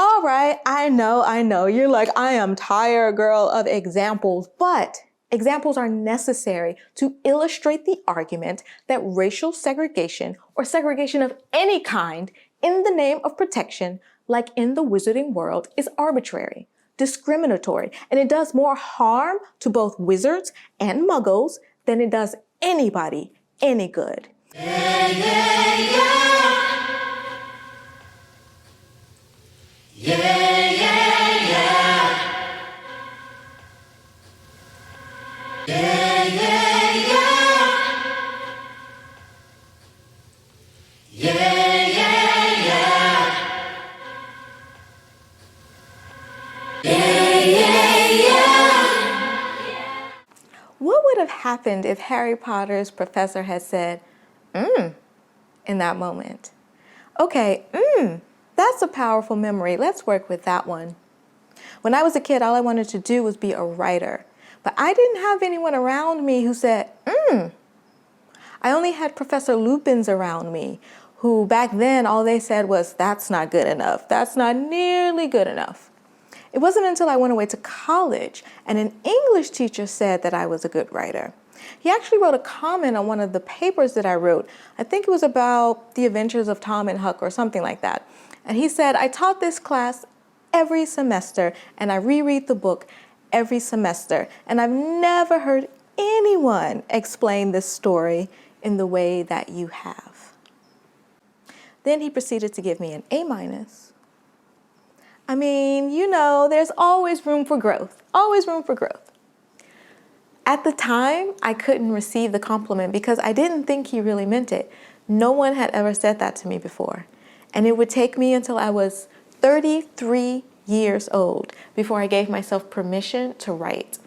All right, I know. You're like, I am tired, girl, of examples, but examples are necessary to illustrate the argument that racial segregation or segregation of any kind in the name of protection, like in the wizarding world, is arbitrary, discriminatory, and it does more harm to both wizards and muggles than it does anybody any good. Yeah, yeah, yeah. Yeah, yeah, yeah. Yeah, yeah, yeah. Yeah, yeah, yeah. Yeah, yeah, yeah. What would have happened if Harry Potter's professor had said, in that moment? Okay, that's a powerful memory. Let's work with that one. When I was a kid, all I wanted to do was be a writer. But I didn't have anyone around me who said, I only had Professor Lupins around me, who back then all they said was, that's not good enough. That's not nearly good enough. It wasn't until I went away to college and an English teacher said that I was a good writer. He actually wrote a comment on one of the papers that I wrote. I think it was about the adventures of Tom and Huck or something like that. And he said, I taught this class every semester and I reread the book every semester. And I've never heard anyone explain this story in the way that you have. Then he proceeded to give me an A-. I mean, there's always room for growth, always room for growth. At the time, I couldn't receive the compliment because I didn't think he really meant it. No one had ever said that to me before. And it would take me until I was 33 years old before I gave myself permission to write.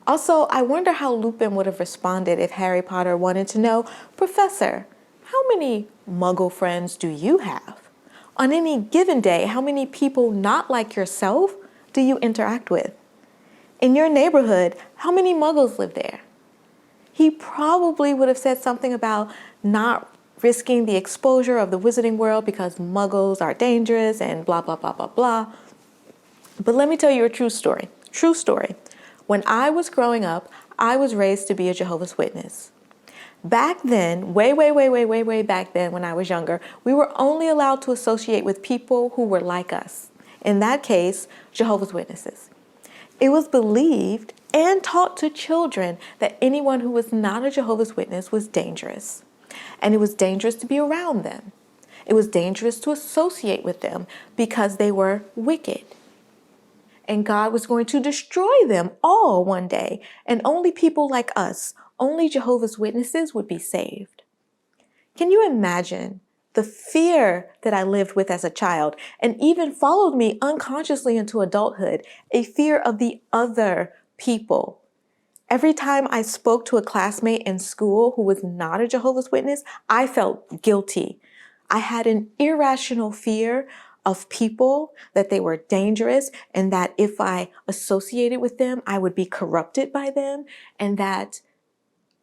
Also, I wonder how Lupin would have responded if Harry Potter wanted to know, Professor, how many Muggle friends do you have? On any given day, how many people not like yourself do you interact with? In your neighborhood, how many Muggles live there? He probably would have said something about not risking the exposure of the wizarding world because Muggles are dangerous and blah, blah, blah, blah, blah. But let me tell you a true story. True story. When I was growing up, I was raised to be a Jehovah's Witness. Back then, way back then when I was younger, we were only allowed to associate with people who were like us. In that case, Jehovah's Witnesses. It was believed and taught to children that anyone who was not a Jehovah's Witness was dangerous. And it was dangerous to be around them. It was dangerous to associate with them because they were wicked. And God was going to destroy them all one day. And only people like us, only Jehovah's Witnesses would be saved. Can you imagine the fear that I lived with as a child and even followed me unconsciously into adulthood, a fear of the other people? Every time I spoke to a classmate in school who was not a Jehovah's Witness, I felt guilty. I had an irrational fear of people, that they were dangerous, and that if I associated with them, I would be corrupted by them, and that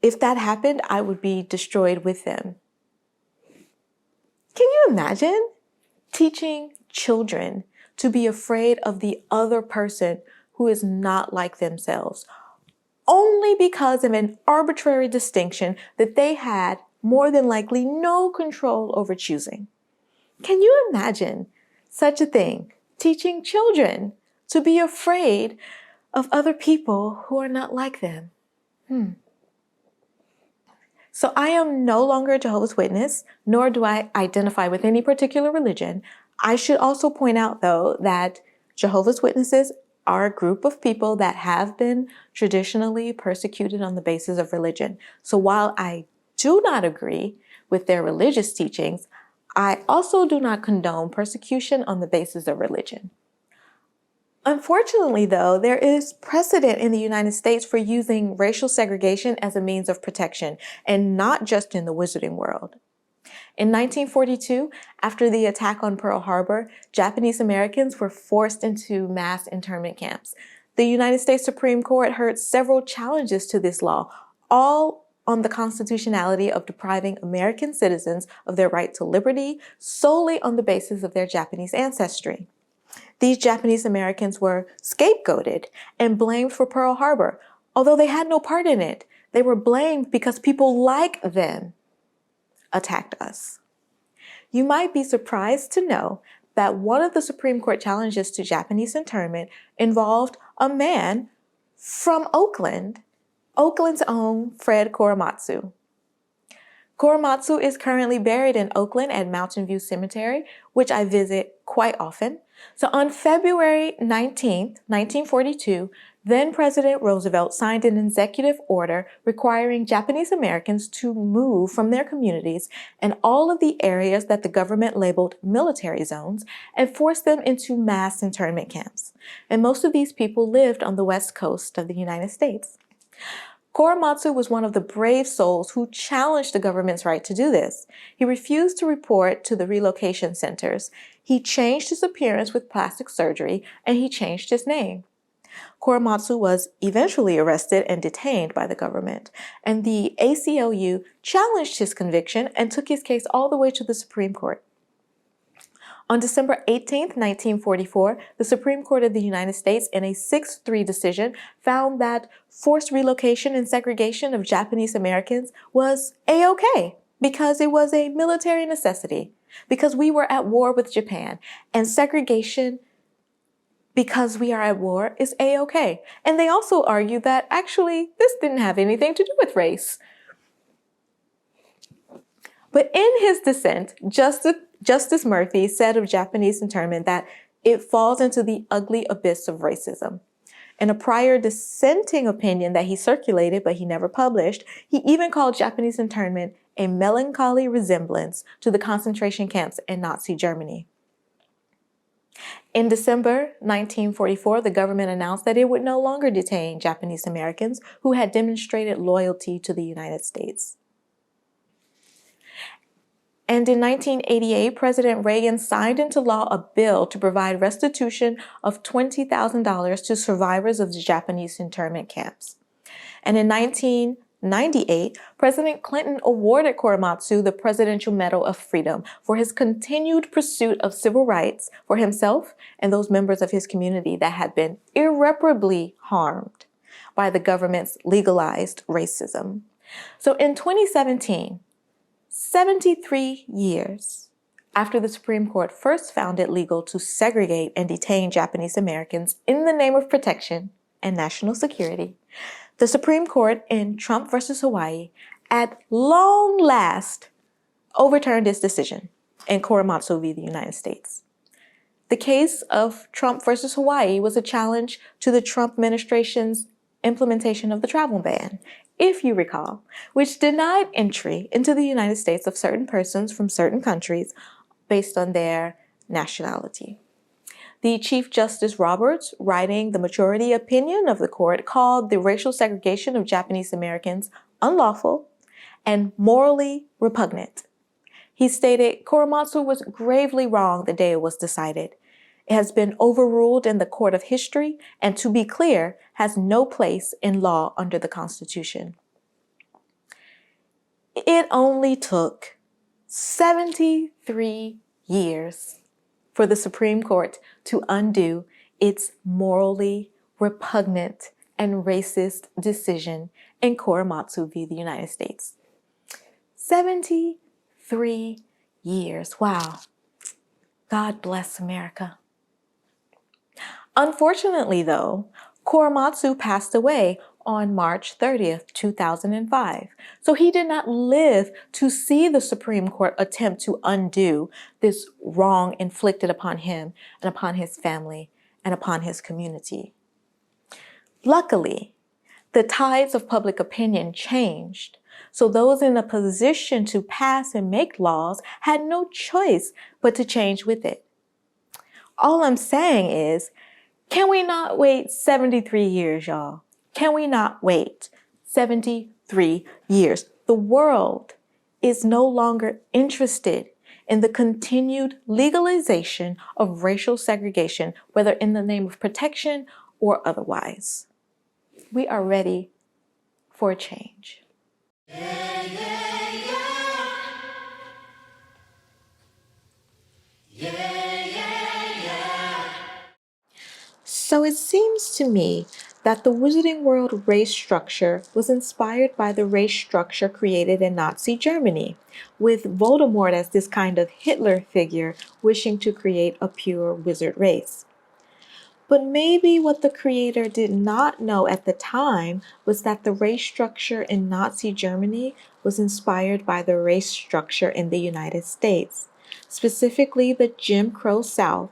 if that happened, I would be destroyed with them. Can you imagine teaching children to be afraid of the other person who is not like themselves, only because of an arbitrary distinction that they had more than likely no control over choosing? Can you imagine such a thing, teaching children to be afraid of other people who are not like them? So I am no longer a Jehovah's Witness, nor do I identify with any particular religion. I should also point out, though, that Jehovah's Witnesses are a group of people that have been traditionally persecuted on the basis of religion. So while I do not agree with their religious teachings, I also do not condone persecution on the basis of religion. Unfortunately, though, there is precedent in the United States for using racial segregation as a means of protection, and not just in the wizarding world. In 1942, after the attack on Pearl Harbor, Japanese Americans were forced into mass internment camps. The United States Supreme Court heard several challenges to this law, all on the constitutionality of depriving American citizens of their right to liberty solely on the basis of their Japanese ancestry. These Japanese Americans were scapegoated and blamed for Pearl Harbor, although they had no part in it. They were blamed because people like them attacked us. You might be surprised to know that one of the Supreme Court challenges to Japanese internment involved a man from Oakland, Oakland's own Fred Korematsu. Korematsu is currently buried in Oakland at Mountain View Cemetery, which I visit quite often. So on February 19th, 1942, then President Roosevelt signed an executive order requiring Japanese Americans to move from their communities and all of the areas that the government labeled military zones and forced them into mass internment camps. And most of these people lived on the west coast of the United States. Korematsu was one of the brave souls who challenged the government's right to do this. He refused to report to the relocation centers. He changed his appearance with plastic surgery, and he changed his name. Korematsu was eventually arrested and detained by the government, and the ACLU challenged his conviction and took his case all the way to the Supreme Court. On December 18, 1944, the Supreme Court of the United States, in a 6-3 decision, found that forced relocation and segregation of Japanese Americans was A-OK because it was a military necessity, because we were at war with Japan, and segregation because we are at war is A-OK. And they also argued that actually this didn't have anything to do with race. But in his dissent, Justice Murphy said of Japanese internment that it falls into the ugly abyss of racism. In a prior dissenting opinion that he circulated but he never published, he even called Japanese internment a melancholy resemblance to the concentration camps in Nazi Germany. In December 1944, the government announced that it would no longer detain Japanese Americans who had demonstrated loyalty to the United States. And in 1988, President Reagan signed into law a bill to provide restitution of $20,000 to survivors of the Japanese internment camps. And in 1998, President Clinton awarded Korematsu the Presidential Medal of Freedom for his continued pursuit of civil rights for himself and those members of his community that had been irreparably harmed by the government's legalized racism. So in 2017, 73 years after the Supreme Court first found it legal to segregate and detain Japanese Americans in the name of protection and national security, the Supreme Court in Trump versus Hawaii at long last overturned its decision in Korematsu v. the United States. The case of Trump versus Hawaii was a challenge to the Trump administration's implementation of the travel ban, if you recall, which denied entry into the United States of certain persons from certain countries based on their nationality. The Chief Justice Roberts, writing the majority opinion of the court, called the racial segregation of Japanese Americans unlawful and morally repugnant. He stated Korematsu was gravely wrong the day it was decided. It has been overruled in the court of history and, to be clear, has no place in law under the Constitution. It only took 73 years for the Supreme Court to undo its morally repugnant and racist decision in Korematsu v. the United States. 73 years. Wow. God bless America. Unfortunately, though, Korematsu passed away on March 30th, 2005. So he did not live to see the Supreme Court attempt to undo this wrong inflicted upon him and upon his family and upon his community. Luckily, the tides of public opinion changed. So those in a position to pass and make laws had no choice but to change with it. All I'm saying is, can we not wait 73 years, y'all? Can we not wait 73 years? The world is no longer interested in the continued legalization of racial segregation, whether in the name of protection or otherwise. We are ready for a change. Yeah, yeah, yeah. Yeah, yeah, yeah. So it seems to me that the Wizarding World race structure was inspired by the race structure created in Nazi Germany, with Voldemort as this kind of Hitler figure wishing to create a pure wizard race. But maybe what the creator did not know at the time was that the race structure in Nazi Germany was inspired by the race structure in the United States, specifically the Jim Crow South,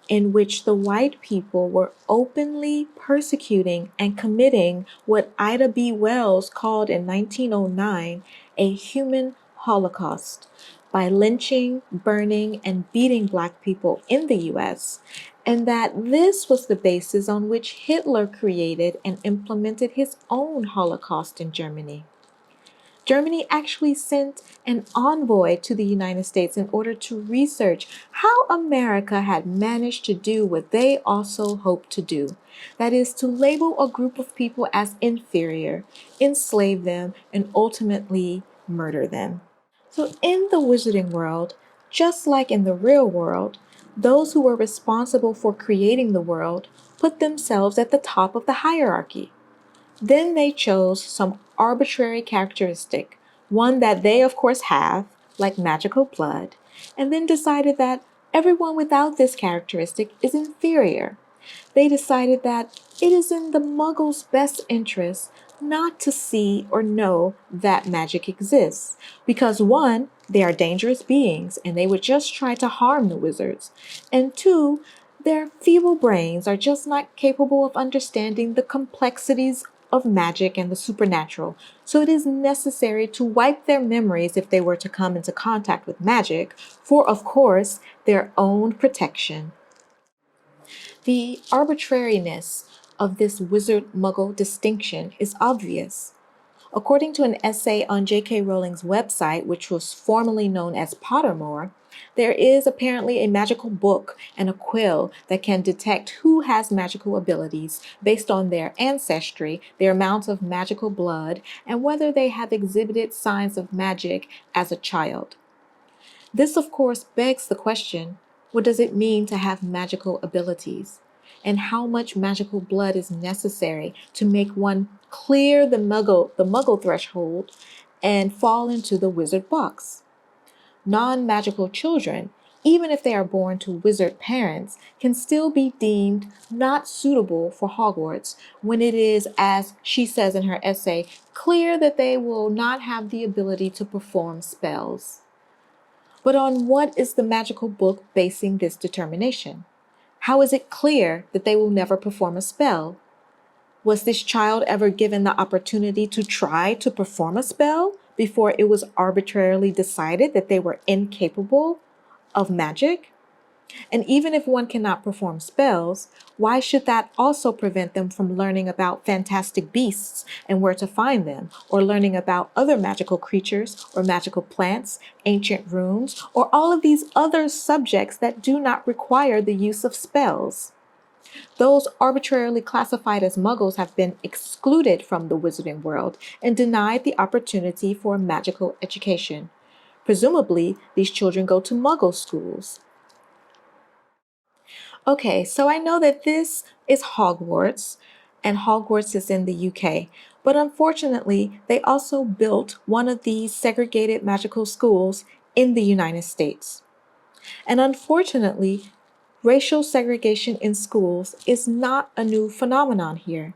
in which the white people were openly persecuting and committing what Ida B. Wells called in 1909 a human holocaust by lynching, burning, and beating black people in the US, and that this was the basis on which Hitler created and implemented his own Holocaust in Germany. Germany actually sent an envoy to the United States in order to research how America had managed to do what they also hoped to do. That is, to label a group of people as inferior, enslave them, and ultimately murder them. So, in the wizarding world, just like in the real world, those who were responsible for creating the world put themselves at the top of the hierarchy. Then they chose some arbitrary characteristic, one that they of course have, like magical blood, and then decided that everyone without this characteristic is inferior. They decided that it is in the muggle's best interest not to see or know that magic exists, because one, they are dangerous beings and they would just try to harm the wizards, and two, their feeble brains are just not capable of understanding the complexities of magic and the supernatural, so it is necessary to wipe their memories if they were to come into contact with magic, for of course, their own protection. The arbitrariness of this wizard muggle distinction is obvious. According to an essay on J.K. Rowling's website, which was formerly known as Pottermore, there is apparently a magical book and a quill that can detect who has magical abilities based on their ancestry, their amount of magical blood, and whether they have exhibited signs of magic as a child. This, of course, begs the question, what does it mean to have magical abilities? And how much magical blood is necessary to make one clear the muggle threshold and fall into the wizard box? Non-magical children, even if they are born to wizard parents, can still be deemed not suitable for Hogwarts when it is, as she says in her essay, clear that they will not have the ability to perform spells. But on what is the magical book basing this determination? How is it clear that they will never perform a spell? Was this child ever given the opportunity to try to perform a spell before it was arbitrarily decided that they were incapable of magic? And even if one cannot perform spells, why should that also prevent them from learning about fantastic beasts and where to find them, or learning about other magical creatures or magical plants, ancient runes, or all of these other subjects that do not require the use of spells? Those arbitrarily classified as muggles have been excluded from the wizarding world and denied the opportunity for magical education. Presumably, these children go to muggle schools. Okay, so I know that this is Hogwarts, and Hogwarts is in the UK. But unfortunately, they also built one of these segregated magical schools in the United States. And unfortunately, racial segregation in schools is not a new phenomenon here.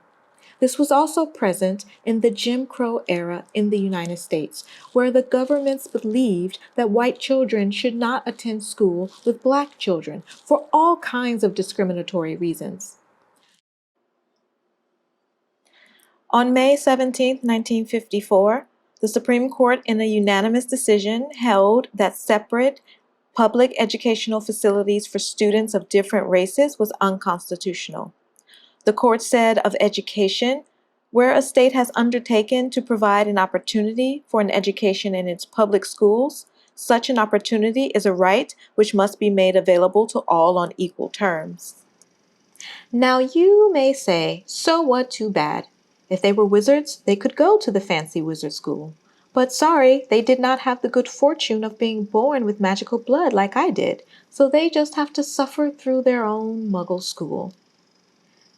This was also present in the Jim Crow era in the United States, where the governments believed that white children should not attend school with black children for all kinds of discriminatory reasons. On May 17, 1954, the Supreme Court, in a unanimous decision, held that separate public educational facilities for students of different races was unconstitutional. The court said of education, where a state has undertaken to provide an opportunity for an education in its public schools, such an opportunity is a right which must be made available to all on equal terms. Now you may say, so what, too bad. If they were wizards, they could go to the fancy wizard school. But sorry, they did not have the good fortune of being born with magical blood like I did, so they just have to suffer through their own muggle school.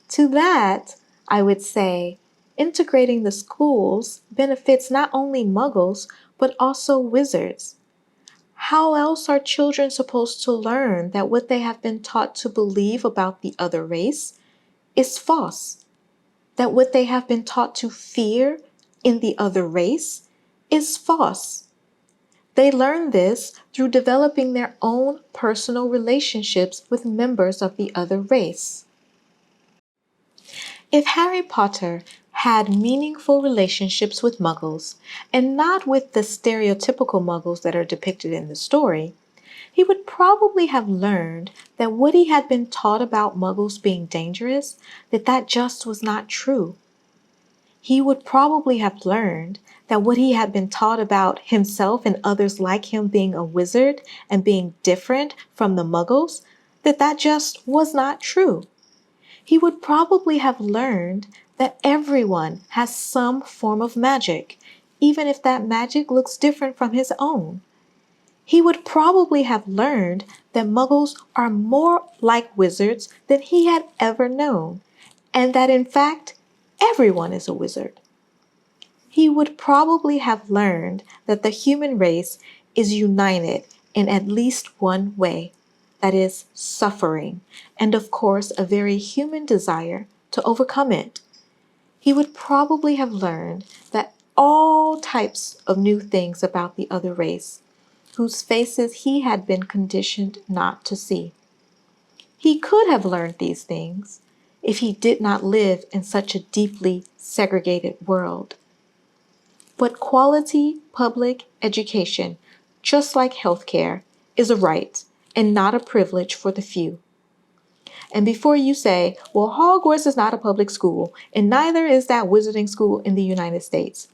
To that, I would say, integrating the schools benefits not only muggles, but also wizards. How else are children supposed to learn that what they have been taught to believe about the other race is false? That what they have been taught to fear in the other race is false. They learn this through developing their own personal relationships with members of the other race. If Harry Potter had meaningful relationships with muggles, and not with the stereotypical muggles that are depicted in the story, he would probably have learned that what he had been taught about muggles being dangerous, that just was not true. He would probably have learned that what he had been taught about himself and others like him being a wizard and being different from the muggles, that just was not true. He would probably have learned that everyone has some form of magic, even if that magic looks different from his own. He would probably have learned that muggles are more like wizards than he had ever known, and that in fact, everyone is a wizard. He would probably have learned that the human race is united in at least one way, that is, suffering, and of course, a very human desire to overcome it. He would probably have learned that all types of new things about the other race, whose faces he had been conditioned not to see. He could have learned these things if he did not live in such a deeply segregated world. But quality public education, just like healthcare, is a right and not a privilege for the few. And before you say, well, Hogwarts is not a public school, and neither is that wizarding school in the United States,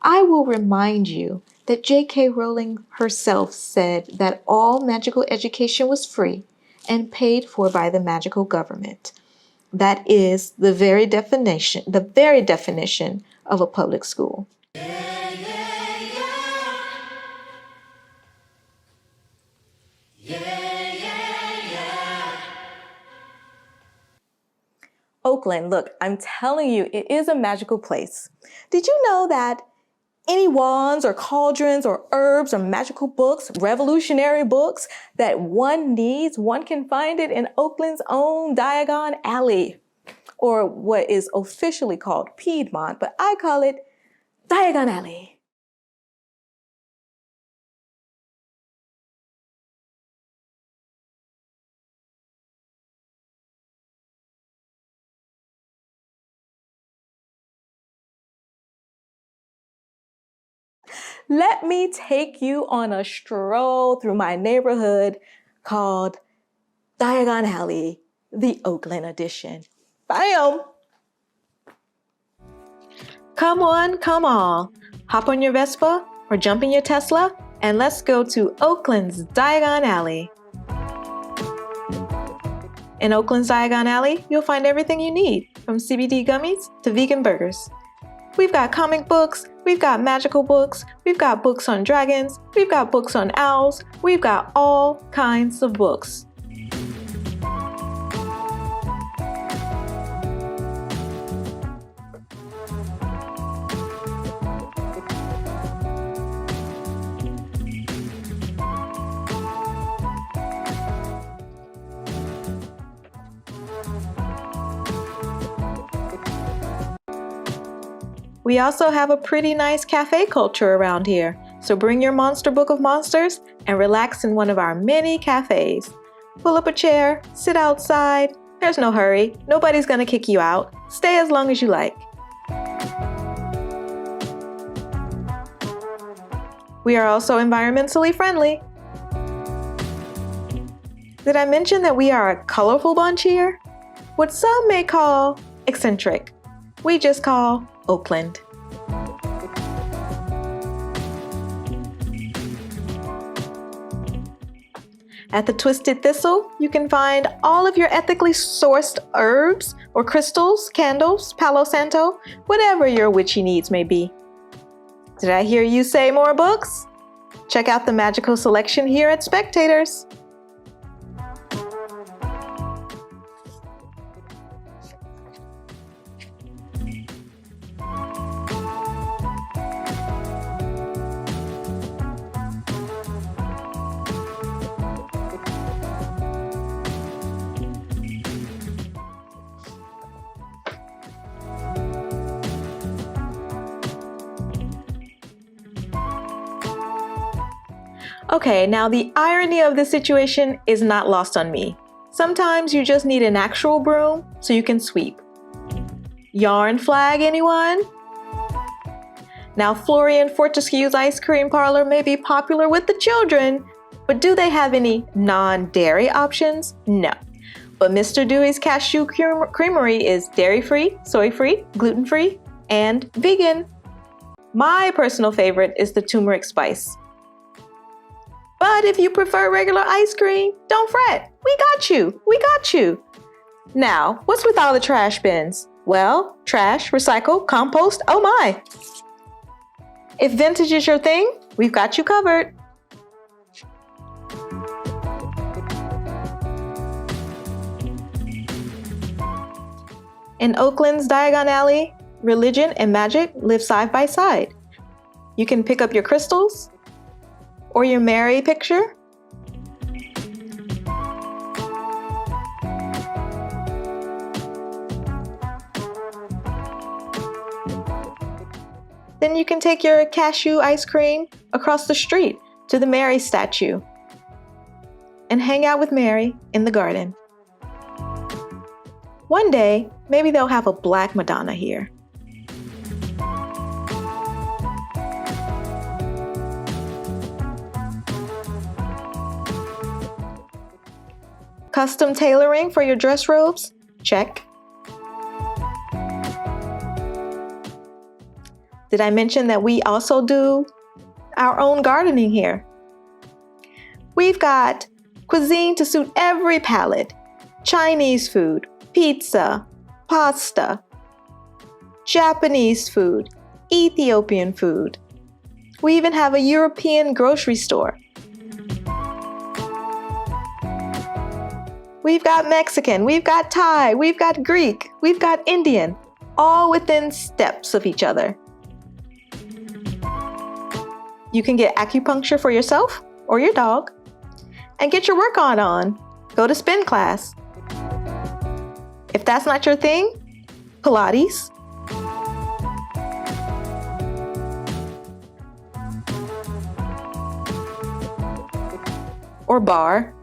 I will remind you that J.K. Rowling herself said that all magical education was free and paid for by the magical government. That is the very definition of a public school. Yeah, yeah, yeah. Yeah, yeah, yeah. Oakland, look, I'm telling you, it is a magical place. Did you know that any wands or cauldrons or herbs or magical books, revolutionary books that one needs, one can find it in Oakland's own Diagon Alley, or what is officially called Piedmont, but I call it Diagon Alley. Let me take you on a stroll through my neighborhood called Diagon Alley, the Oakland edition. Bam! Come on, come on. Hop on your Vespa or jump in your Tesla and let's go to Oakland's Diagon Alley. In Oakland's Diagon Alley, you'll find everything you need, from CBD gummies to vegan burgers. We've got comic books, we've got magical books, we've got books on dragons, we've got books on owls, we've got all kinds of books. We also have a pretty nice cafe culture around here, so bring your monster book of monsters and relax in one of our many cafes. Pull up a chair, sit outside. There's no hurry. Nobody's gonna kick you out. Stay as long as you like. We are also environmentally friendly. Did I mention that we are a colorful bunch here? What some may call eccentric, we just call Oakland. At the Twisted Thistle, you can find all of your ethically sourced herbs or crystals, candles, Palo Santo, whatever your witchy needs may be. Did I hear you say more books? Check out the magical selection here at Spectators. Okay, now the irony of this situation is not lost on me. Sometimes you just need an actual broom so you can sweep. Yarn flag, anyone? Now, Florian Fortescue's ice cream parlor may be popular with the children, but do they have any non-dairy options? No. But Mr. Dewey's Cashew Creamery is dairy-free, soy-free, gluten-free, and vegan. My personal favorite is the turmeric spice. But if you prefer regular ice cream, don't fret. We got you. We got you. Now, what's with all the trash bins? Well, trash, recycle, compost, oh my. If vintage is your thing, we've got you covered. In Oakland's Diagon Alley, religion and magic live side by side. You can pick up your crystals or your Mary picture. Then you can take your cashew ice cream across the street to the Mary statue and hang out with Mary in the garden. One day, maybe they'll have a black Madonna here. Custom tailoring for your dress robes? Check. Did I mention that we also do our own gardening here? We've got cuisine to suit every palate. Chinese food, pizza, pasta, Japanese food, Ethiopian food. We even have a European grocery store. We've got Mexican, we've got Thai, we've got Greek, we've got Indian, all within steps of each other. You can get acupuncture for yourself or your dog and get your work on. Go to spin class. If that's not your thing, Pilates. Or bar.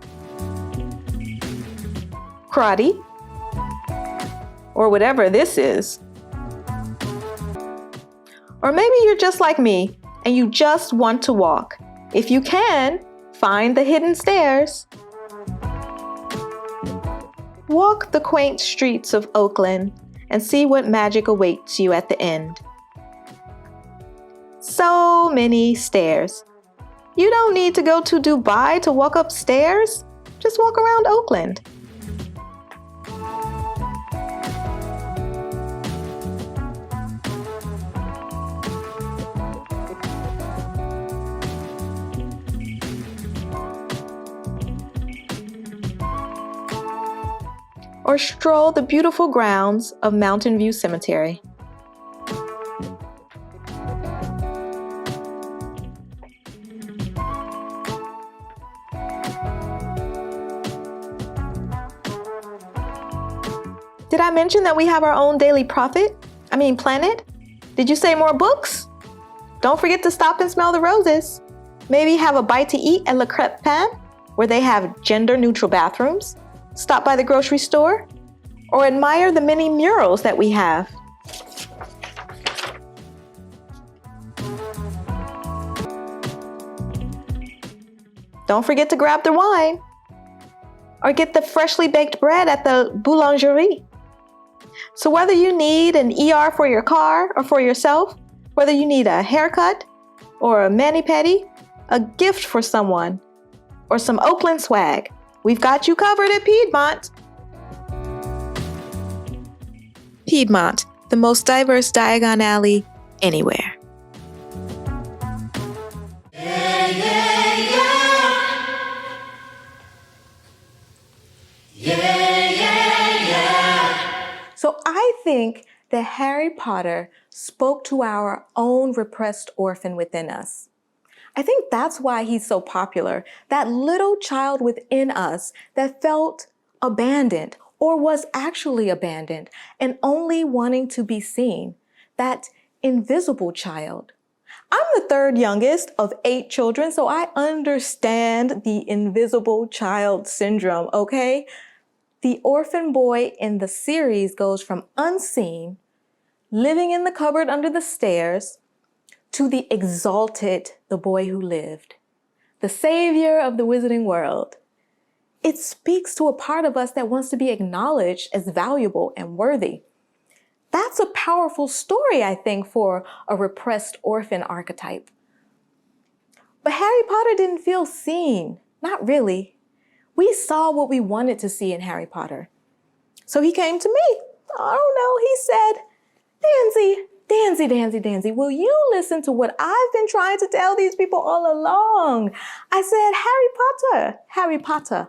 Karate. Or whatever this is. Or maybe you're just like me and you just want to walk. If you can, find the hidden stairs. Walk the quaint streets of Oakland and see what magic awaits you at the end. So many stairs. You don't need to go to Dubai to walk upstairs. Just walk around Oakland. Or stroll the beautiful grounds of Mountain View Cemetery. Did I mention that we have our own daily planet? Did you say more books? Don't forget to stop and smell the roses. Maybe have a bite to eat at Le Crêpe-Pain, where they have gender-neutral bathrooms. Stop by the grocery store, or admire the many murals that we have. Don't forget to grab the wine, or get the freshly baked bread at the boulangerie. So whether you need an ER for your car or for yourself, whether you need a haircut or a mani-pedi, a gift for someone, or some Oakland swag, we've got you covered at Piedmont. Piedmont, the most diverse Diagon Alley anywhere. So I think that Harry Potter spoke to our own repressed orphan within us. I think that's why he's so popular. That little child within us that felt abandoned or was actually abandoned and only wanting to be seen. That invisible child. I'm the third youngest of 8 children, so I understand the invisible child syndrome, okay? The orphan boy in the series goes from unseen, living in the cupboard under the stairs, to the exalted, the boy who lived, the savior of the wizarding world. It speaks to a part of us that wants to be acknowledged as valuable and worthy. That's a powerful story, I think, for a repressed orphan archetype. But Harry Potter didn't feel seen. Not really. We saw what we wanted to see in Harry Potter. So he came to me. I don't know. He said, Danzy, will you listen to what I've been trying to tell these people all along? I said, Harry Potter,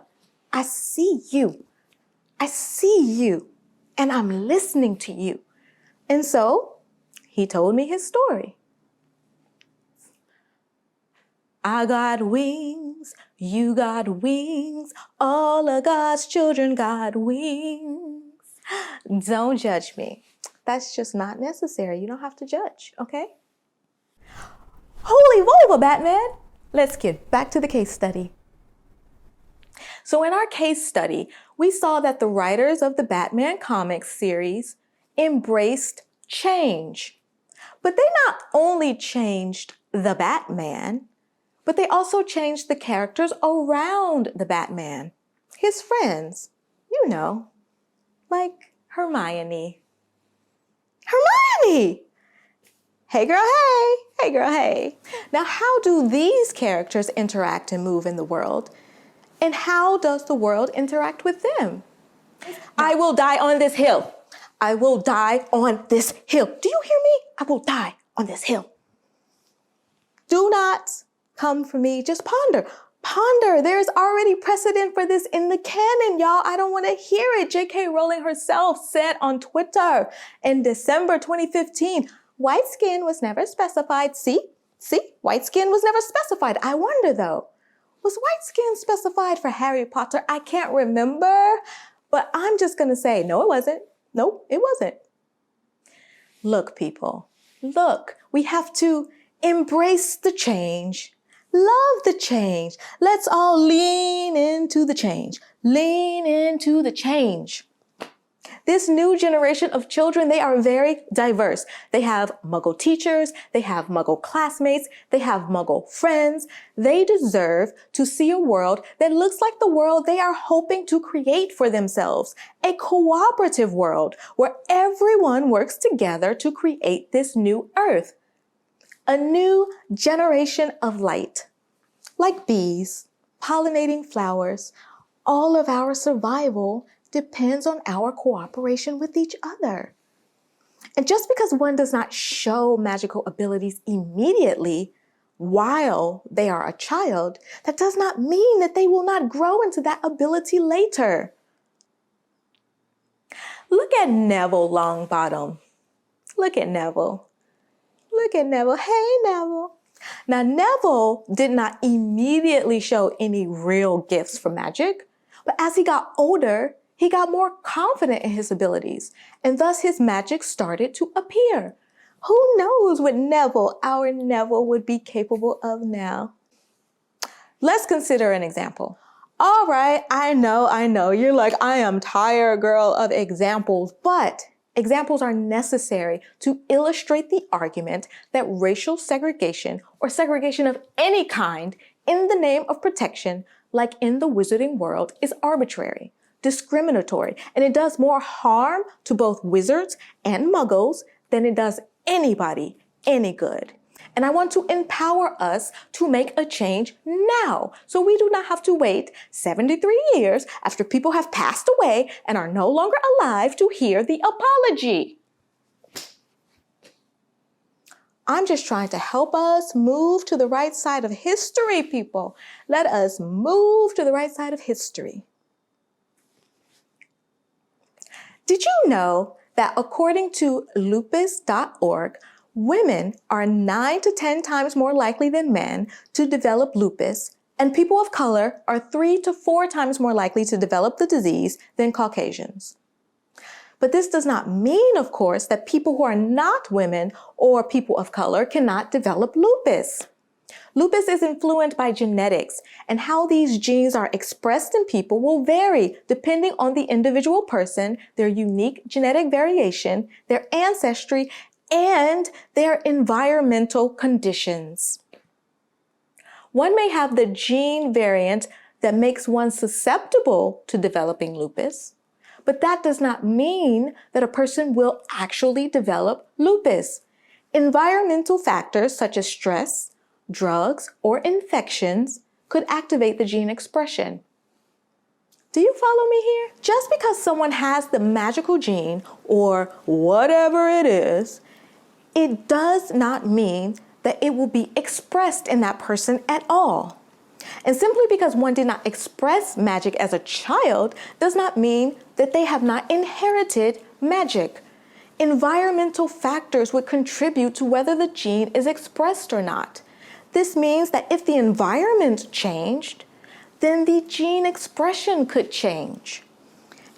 I see you. I see you. And I'm listening to you. And so he told me his story. I got wings, you got wings, all of God's children got wings. Don't judge me. That's just not necessary. You don't have to judge, okay? Holy vulva, Batman! Let's get back to the case study. So in our case study, we saw that the writers of the Batman comics series embraced change. But they not only changed the Batman, but they also changed the characters around the Batman. His friends, you know, like Hermione. Hermione! Hey girl, hey! Hey girl, hey! Now how do these characters interact and move in the world? And how does the world interact with them? I will die on this hill. I will die on this hill. Do you hear me? I will die on this hill. Do not come for me. Just ponder. Ponder. There's already precedent for this in the canon, y'all. I don't want to hear it. J.K. Rowling herself said on Twitter in December 2015, white skin was never specified. See, white skin was never specified. I wonder though, was white skin specified for Harry Potter? I can't remember, but I'm just going to say, no, it wasn't. Nope, it wasn't. Look, people, look, we have to embrace the change, love the change. Let's all lean into the change. Lean into the change. This new generation of children, they are very diverse. They have Muggle teachers, they have Muggle classmates, they have Muggle friends. They deserve to see a world that looks like the world they are hoping to create for themselves. A cooperative world where everyone works together to create this new earth. A new generation of light. Like bees, pollinating flowers, all of our survival depends on our cooperation with each other. And just because one does not show magical abilities immediately while they are a child, that does not mean that they will not grow into that ability later. Look at Neville Longbottom. Look at Neville. Look at Neville. Hey, Neville. Now, Neville did not immediately show any real gifts for magic, but as he got older, he got more confident in his abilities, and thus his magic started to appear. Who knows what Neville, our Neville, would be capable of now? Let's consider an example. All right, I know. You're like, I am tired, girl, of examples, but examples are necessary to illustrate the argument that racial segregation or segregation of any kind in the name of protection, like in the wizarding world, is arbitrary, discriminatory, and it does more harm to both wizards and muggles than it does anybody any good. And I want to empower us to make a change now, so we do not have to wait 73 years after people have passed away and are no longer alive to hear the apology. I'm just trying to help us move to the right side of history, people. Let us move to the right side of history. Did you know that according to lupus.org, women are 9 to 10 times more likely than men to develop lupus, and people of color are 3 to 4 times more likely to develop the disease than Caucasians. But this does not mean, of course, that people who are not women or people of color cannot develop lupus. Lupus is influenced by genetics, and how these genes are expressed in people will vary depending on the individual person, their unique genetic variation, their ancestry, and their environmental conditions. One may have the gene variant that makes one susceptible to developing lupus, but that does not mean that a person will actually develop lupus. Environmental factors such as stress, drugs, or infections could activate the gene expression. Do you follow me here? Just because someone has the magical gene, or whatever it is, it does not mean that it will be expressed in that person at all. And simply because one did not express magic as a child does not mean that they have not inherited magic. Environmental factors would contribute to whether the gene is expressed or not. This means that if the environment changed, then the gene expression could change.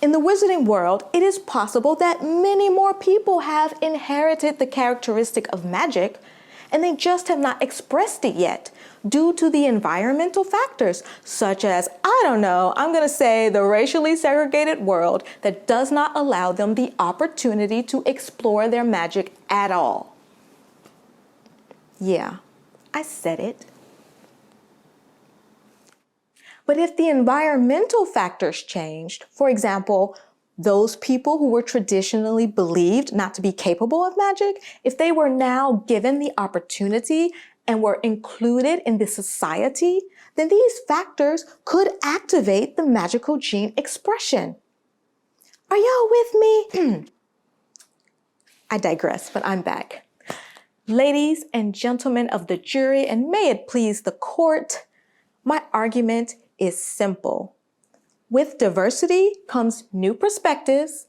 In the wizarding world, it is possible that many more people have inherited the characteristic of magic, and they just have not expressed it yet due to the environmental factors, such as, I'm going to say the racially segregated world that does not allow them the opportunity to explore their magic at all. Yeah, I said it. But if the environmental factors changed, for example, those people who were traditionally believed not to be capable of magic, if they were now given the opportunity and were included in the society, then these factors could activate the magical gene expression. Are y'all with me? I digress, but I'm back. Ladies and gentlemen of the jury, and may it please the court, my argument is simple. With diversity comes new perspectives,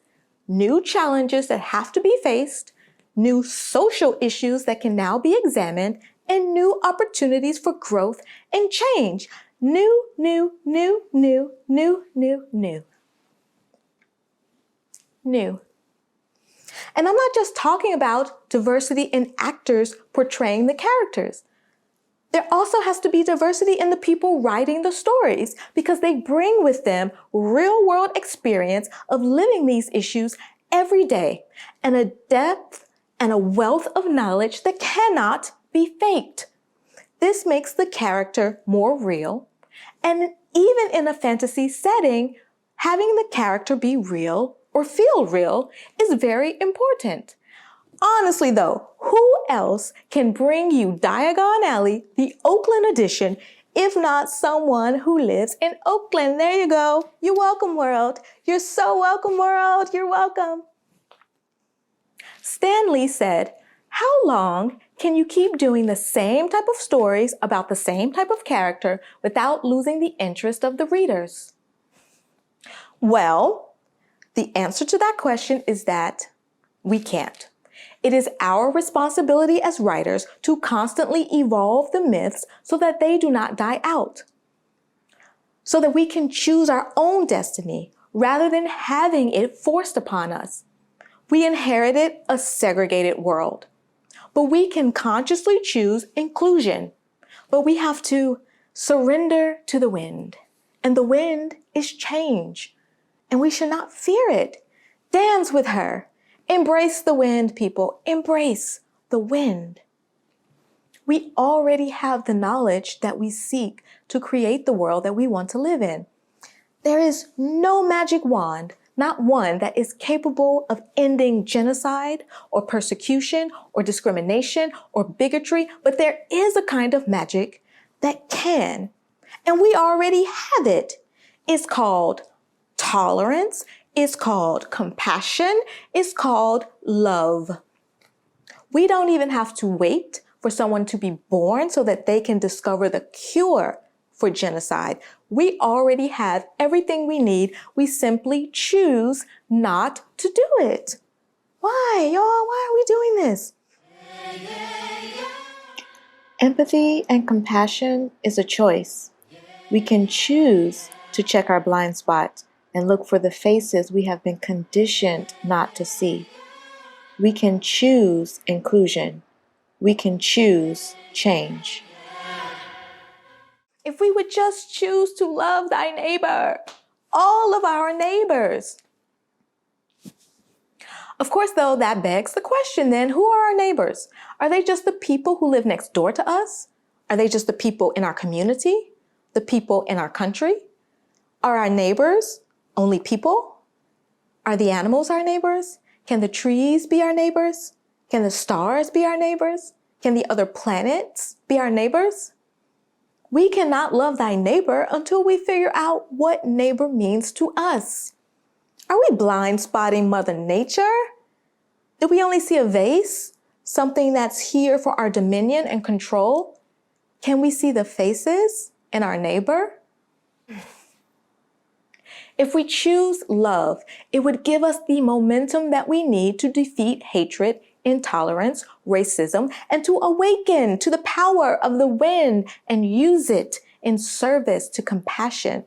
new challenges that have to be faced, new social issues that can now be examined, and new opportunities for growth and change. New. And I'm not just talking about diversity in actors portraying the characters. There also has to be diversity in the people writing the stories because they bring with them real-world experience of living these issues every day and a depth and a wealth of knowledge that cannot be faked. This makes the character more real, and even in a fantasy setting, having the character be real or feel real is very important. Honestly though, who else can bring you Diagon Alley, the Oakland edition, if not someone who lives in Oakland? There you go. You're welcome, world. You're so welcome, world. You're welcome. Stan Lee said, "How long can you keep doing the same type of stories about the same type of character without losing the interest of the readers?" Well, the answer to that question is that we can't. It is our responsibility as writers to constantly evolve the myths so that they do not die out, so that we can choose our own destiny rather than having it forced upon us. We inherited a segregated world, but we can consciously choose inclusion. But we have to surrender to the wind, and the wind is change, and we should not fear it. Dance with her. Embrace the wind, people. Embrace the wind. We already have the knowledge that we seek to create the world that we want to live in. There is no magic wand, not one, that is capable of ending genocide or persecution or discrimination or bigotry, but there is a kind of magic that can, and we already have it. It's called tolerance. It's called compassion. It's called love. We don't even have to wait for someone to be born so that they can discover the cure for genocide. We already have everything we need. We simply choose not to do it. Why, y'all? Why are we doing this? Empathy and compassion is a choice. We can choose to check our blind spots and look for the faces we have been conditioned not to see. We can choose inclusion. We can choose change. If we would just choose to love thy neighbor, all of our neighbors. Of course, though, that begs the question then, who are our neighbors? Are they just the people who live next door to us? Are they just the people in our community? The people in our country? Are our neighbors only people? Are the animals our neighbors? Can the trees be our neighbors? Can the stars be our neighbors? Can the other planets be our neighbors? We cannot love thy neighbor until we figure out what neighbor means to us. Are we blind spotting Mother Nature? Do we only see a vase? Something that's here for our dominion and control? Can we see the faces in our neighbor? If we choose love, it would give us the momentum that we need to defeat hatred, intolerance, racism, and to awaken to the power of the wind and use it in service to compassion.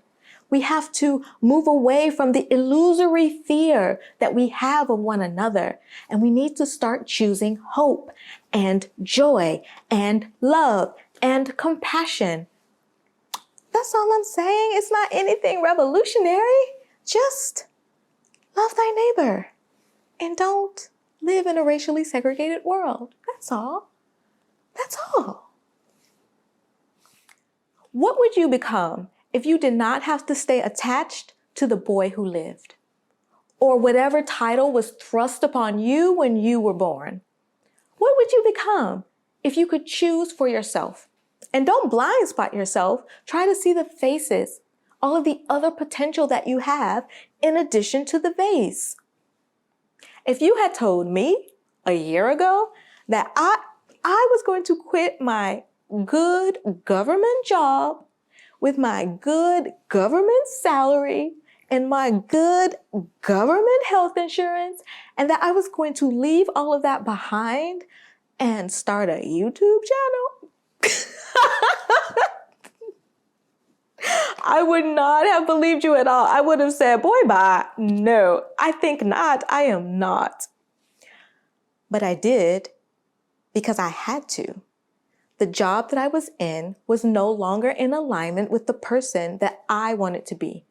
We have to move away from the illusory fear that we have of one another, and we need to start choosing hope and joy and love and compassion. That's all I'm saying. It's not anything revolutionary. Just love thy neighbor and don't live in a racially segregated world. That's all. That's all. What would you become if you did not have to stay attached to the boy who lived, or whatever title was thrust upon you when you were born? What would you become if you could choose for yourself? And don't blind spot yourself. Try to see the faces, all of the other potential that you have in addition to the vase. If you had told me a year ago that I was going to quit my good government job with my good government salary and my good government health insurance, and that I was going to leave all of that behind and start a YouTube channel, I would not have believed you at all. I would have said, boy, bye. No, I think not. I am not. But I did because I had to. The job that I was in was no longer in alignment with the person that I wanted to be.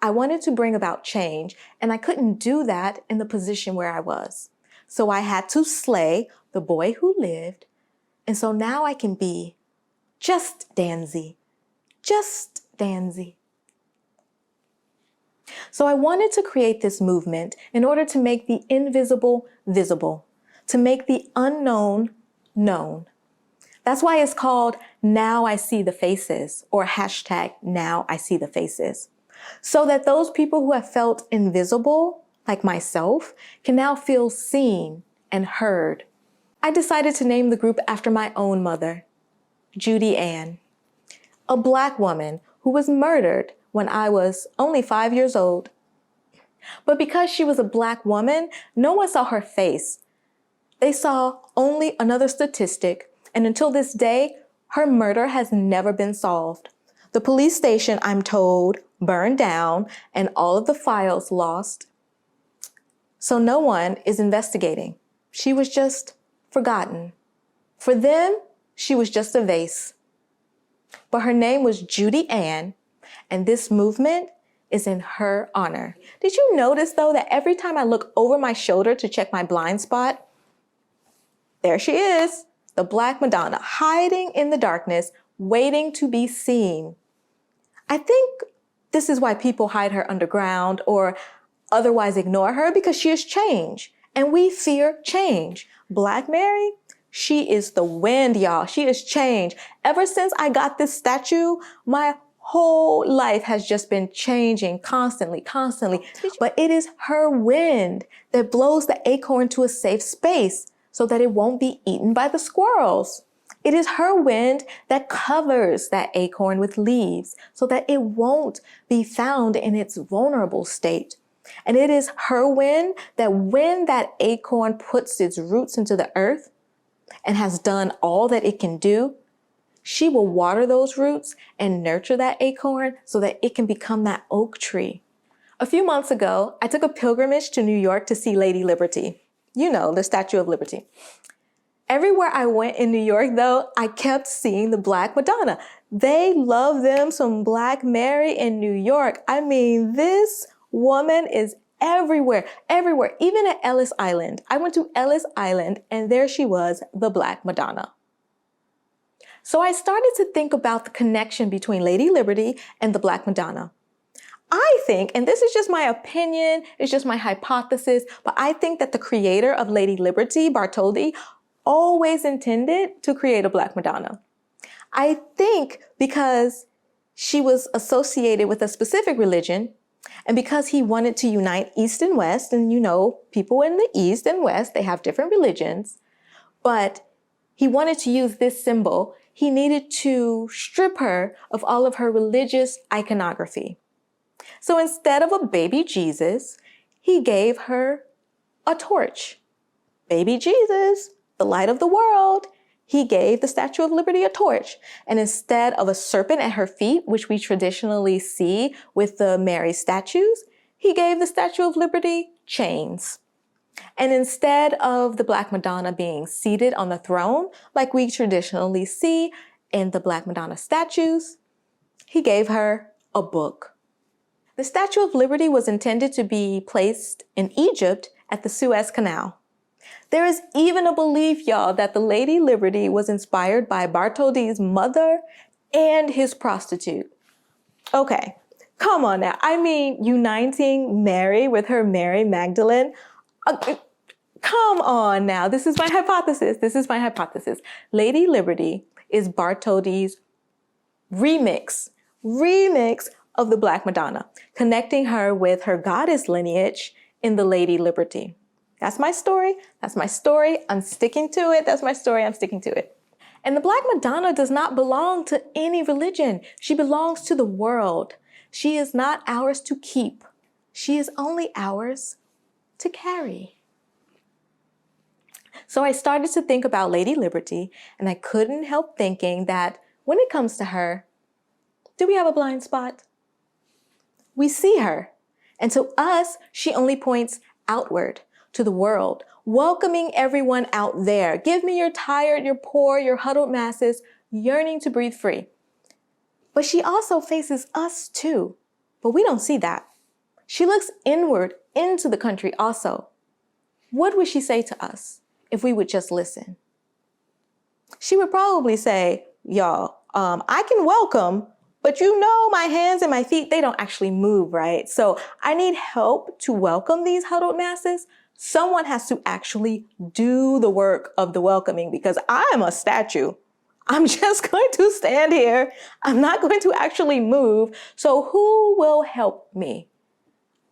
I wanted to bring about change, and I couldn't do that in the position where I was. So I had to slay the boy who lived, and so now I can be just Danzy. Just Danzy. So I wanted to create this movement in order to make the invisible visible, to make the unknown known. That's why it's called Now I See the Faces, or hashtag Now I See the Faces. So that those people who have felt invisible, like myself, can now feel seen and heard. I decided to name the group after my own mother, Judy Ann, a Black woman who was murdered when I was only 5 years old. But because she was a Black woman, no one saw her face. They saw only another statistic, and until this day, her murder has never been solved. The police station, I'm told, burned down and all of the files lost. So no one is investigating. She was just forgotten. For them, she was just a vase. But her name was Judy Ann, and this movement is in her honor. Did you notice, though, that every time I look over my shoulder to check my blind spot, there she is, the Black Madonna, hiding in the darkness, waiting to be seen. I think this is why people hide her underground or otherwise ignore her, because she is change, and we fear change. Black Mary, she is the wind, y'all. She is change. Ever since I got this statue, my whole life has just been changing constantly. But it is her wind that blows the acorn to a safe space so that it won't be eaten by the squirrels. It is her wind that covers that acorn with leaves so that it won't be found in its vulnerable state. And it is her wind that when that acorn puts its roots into the earth and has done all that it can do, she will water those roots and nurture that acorn so that it can become that oak tree. A few months ago, I took a pilgrimage to New York to see Lady Liberty. You know, the Statue of Liberty. Everywhere I went in New York, though, I kept seeing the Black Madonna. They love them some Black Mary in New York. I mean, this woman is everywhere, everywhere, even at Ellis Island. I went to Ellis Island and there she was, the Black Madonna. So I started to think about the connection between Lady Liberty and the Black Madonna. I think, and this is just my opinion, it's just my hypothesis, but I think that the creator of Lady Liberty, Bartholdi, always intended to create a Black Madonna. I think because she was associated with a specific religion, and because he wanted to unite East and West, and you know, people in the East and West, they have different religions, but he wanted to use this symbol. He needed to strip her of all of her religious iconography. So instead of a baby Jesus, he gave her a torch. Baby Jesus, the light of the world. He gave the Statue of Liberty a torch. And instead of a serpent at her feet, which we traditionally see with the Mary statues, he gave the Statue of Liberty chains. And instead of the Black Madonna being seated on the throne, like we traditionally see in the Black Madonna statues, he gave her a book. The Statue of Liberty was intended to be placed in Egypt at the Suez Canal. There is even a belief, y'all, that the Lady Liberty was inspired by Bartholdi's mother and his prostitute. Okay, come on now. I mean, uniting Mary with her Mary Magdalene. Come on now. This is my hypothesis. This is my hypothesis. Lady Liberty is Bartholdi's remix of the Black Madonna, connecting her with her goddess lineage in the Lady Liberty. That's my story. That's my story. I'm sticking to it. That's my story. I'm sticking to it. And the Black Madonna does not belong to any religion. She belongs to the world. She is not ours to keep. She is only ours to carry. So I started to think about Lady Liberty, and I couldn't help thinking that when it comes to her, do we have a blind spot? We see her, and to us, she only points outward to the world, welcoming everyone out there. Give me your tired, your poor, your huddled masses yearning to breathe free. But she also faces us too, but we don't see that. She looks inward into the country also. What would she say to us if we would just listen? She would probably say, y'all, I can welcome, but you know my hands and my feet, they don't actually move, right? So I need help to welcome these huddled masses. Someone has to actually do the work of the welcoming because I'm a statue. I'm just going to stand here. I'm not going to actually move. So who will help me?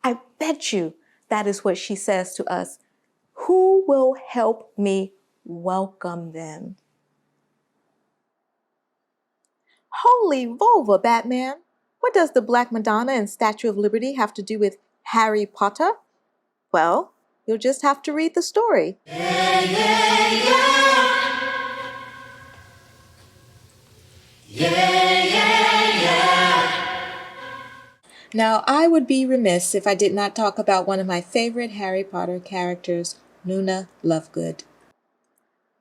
I bet you that is what she says to us. Who will help me welcome them? Holy vulva, Batman. What does the Black Madonna and Statue of Liberty have to do with Harry Potter? Well, you'll just have to read the story. Yeah, yeah, yeah. Yeah, yeah, yeah. Now, I would be remiss if I did not talk about one of my favorite Harry Potter characters, Luna Lovegood.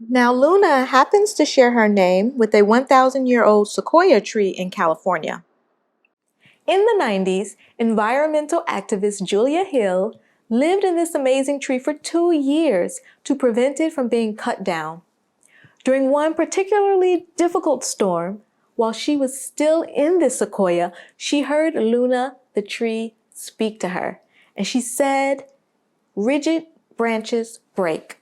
Now, Luna happens to share her name with a 1,000-year-old sequoia tree in California. In the 90s, environmental activist Julia Hill lived in this amazing tree for 2 years to prevent it from being cut down. During one particularly difficult storm, while she was still in this sequoia, she heard Luna, the tree, speak to her. And she said, "Rigid branches break.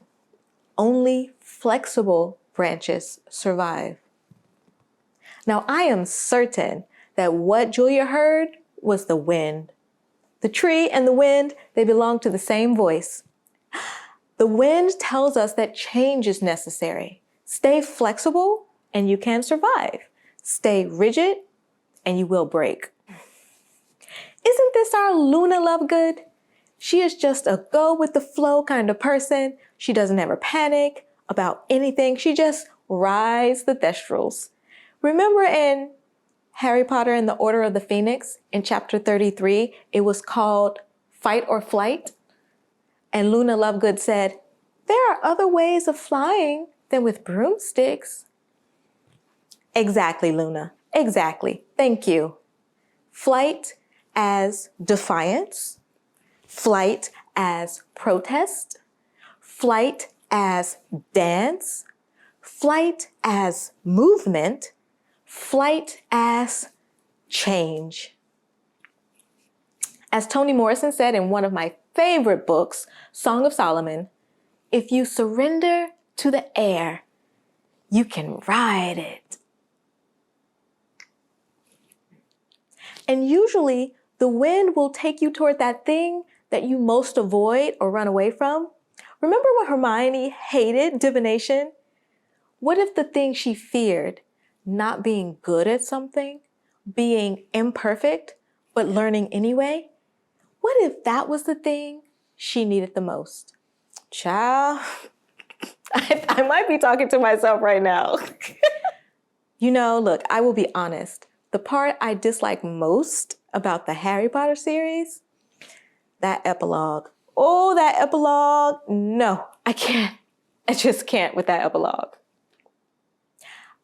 Only flexible branches survive." Now, I am certain that what Julia heard was the wind. The tree and the wind, they belong to the same voice. The wind tells us that change is necessary. Stay flexible and you can survive. Stay rigid and you will break. Isn't this our Luna Lovegood? She is just a go with the flow kind of person. She doesn't ever panic about anything. She just rides the thestrals. Remember in Harry Potter and the Order of the Phoenix in chapter 33, it was called Fight or Flight? And Luna Lovegood said, there are other ways of flying than with broomsticks. Exactly, Luna. Exactly. Thank you. Flight as defiance, flight as protest, flight as dance, flight as movement, flight as change. As Toni Morrison said in one of my favorite books, Song of Solomon, if you surrender to the air, you can ride it. And usually the wind will take you toward that thing that you most avoid or run away from. Remember when Hermione hated divination? What if the thing she feared, not being good at something, being imperfect, but learning anyway, what if that was the thing she needed the most? Child, I might be talking to myself right now. Look, I will be honest. The part I dislike most about the Harry Potter series, that epilogue. Oh, that epilogue. No, I can't. I just can't with that epilogue.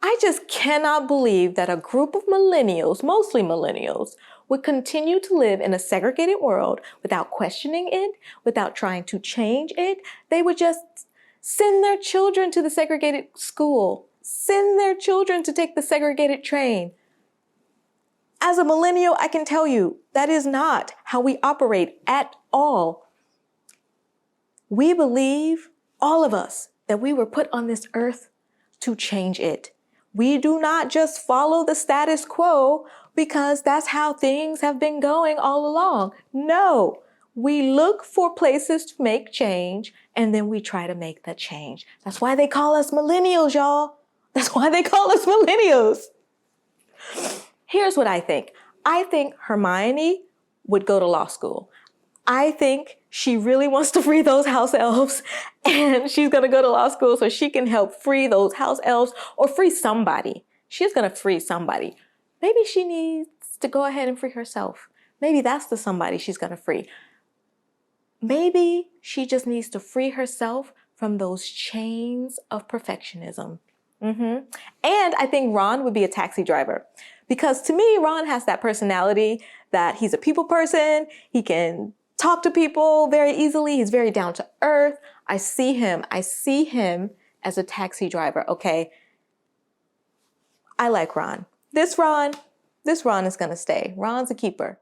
I just cannot believe that a group of millennials, mostly millennials, would continue to live in a segregated world without questioning it, without trying to change it. They would just send their children to the segregated school, send their children to take the segregated train. As a millennial, I can tell you that is not how we operate at all. We believe, all of us, that we were put on this earth to change it. We do not just follow the status quo because that's how things have been going all along. No, we look for places to make change and then we try to make the change. That's why they call us millennials, y'all. That's why they call us millennials. Here's what I think. I think Hermione would go to law school. I think she really wants to free those house elves and she's going to go to law school so she can help free those house elves or free somebody. She's going to free somebody. Maybe she needs to go ahead and free herself. Maybe that's the somebody she's going to free. Maybe she just needs to free herself from those chains of perfectionism. And I think Ron would be a taxi driver because to me, Ron has that personality that he's a people person. He can talk to people very easily. He's very down to earth. I see him as a taxi driver. Okay. I like Ron. This Ron is going to stay. Ron's a keeper.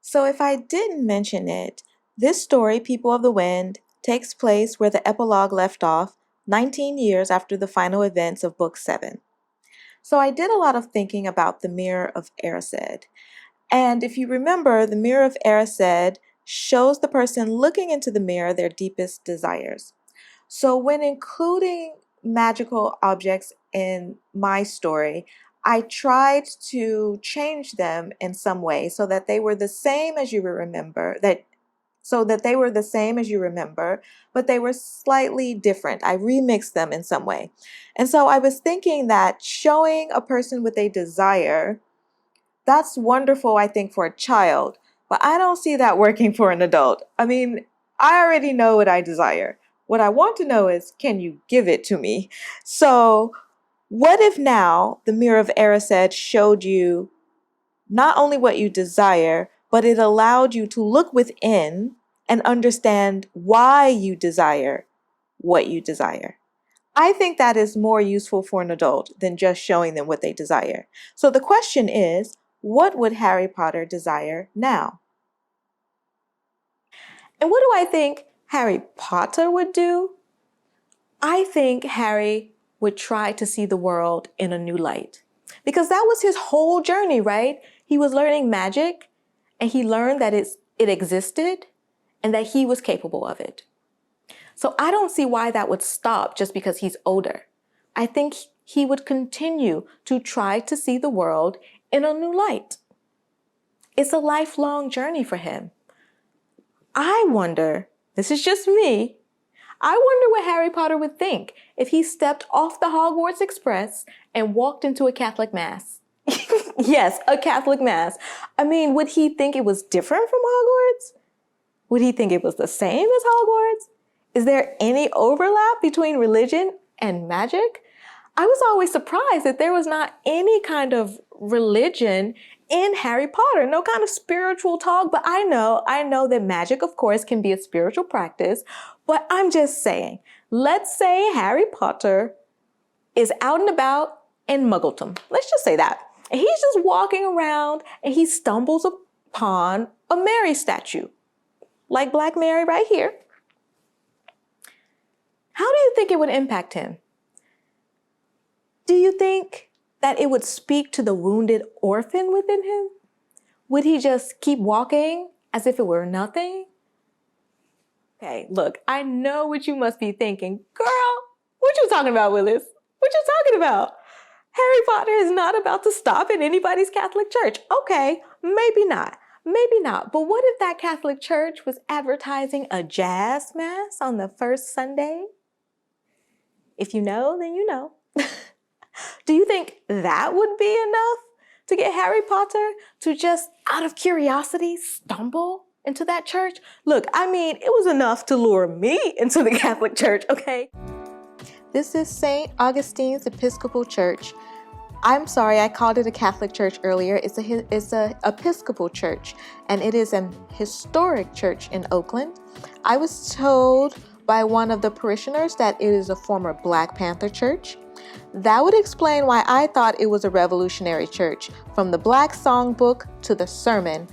So if I didn't mention it, this story, People of the Wind, takes place where the epilogue left off 19 years after the final events of Book 7. So I did a lot of thinking about the Mirror of Erised. And if you remember, the Mirror of Erised shows the person looking into the mirror their deepest desires. So when including magical objects in my story, I tried to change them in some way so that they were the same as you remember, but they were slightly different. I remixed them in some way. And so I was thinking that showing a person with a desire, that's wonderful, I think, for a child, but I don't see that working for an adult. I mean, I already know what I desire. What I want to know is, can you give it to me? So what if now the Mirror of Erised showed you not only what you desire, but it allowed you to look within and understand why you desire what you desire? I think that is more useful for an adult than just showing them what they desire. So the question is, what would Harry Potter desire now? And what do I think Harry Potter would do? I think Harry would try to see the world in a new light. Because that was his whole journey, right? He was learning magic and he learned that it existed and that he was capable of it. So I don't see why that would stop just because he's older. I think he would continue to try to see the world in a new light. It's a lifelong journey for him. I wonder, this is just me, I wonder what Harry Potter would think if he stepped off the Hogwarts Express and walked into a Catholic Mass. Yes, a Catholic Mass. I mean, would he think it was different from Hogwarts? Would he think it was the same as Hogwarts? Is there any overlap between religion and magic? I was always surprised that there was not any kind of religion in Harry Potter, no kind of spiritual talk, but I know that magic, of course, can be a spiritual practice, but I'm just saying, let's say Harry Potter is out and about in Muggleton. Let's just say that. And he's just walking around and he stumbles upon a Mary statue, like Black Mary right here. How do you think it would impact him? Do you think that it would speak to the wounded orphan within him? Would he just keep walking as if it were nothing? Okay, look, I know what you must be thinking. Girl, what you talking about, Willis? What you talking about? Harry Potter is not about to stop in anybody's Catholic church. Okay, maybe not. Maybe not. But what if that Catholic church was advertising a jazz mass on the first Sunday? If you know, then you know. Do you think that would be enough to get Harry Potter to just, out of curiosity, stumble into that church? Look, I mean, it was enough to lure me into the Catholic Church, okay? This is St. Augustine's Episcopal Church. I'm sorry, I called it a Catholic church earlier. It's a Episcopal church, and it is an historic church in Oakland. I was told by one of the parishioners that it is a former Black Panther church. That would explain why I thought it was a revolutionary church. From the Black Songbook to the sermon,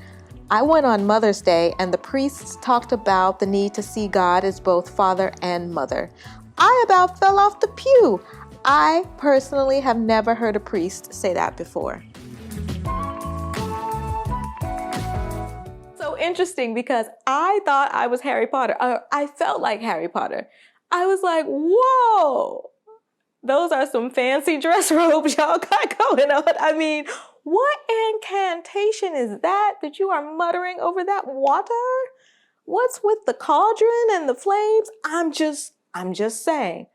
I went on Mother's Day and the priests talked about the need to see God as both father and mother. I about fell off the pew. I personally have never heard a priest say that before. So interesting because I thought I was Harry Potter. I felt like Harry Potter. I was like, whoa, those are some fancy dress robes y'all got going on. I mean, what incantation is that you are muttering over that water? What's with the cauldron and the flames? I'm just saying.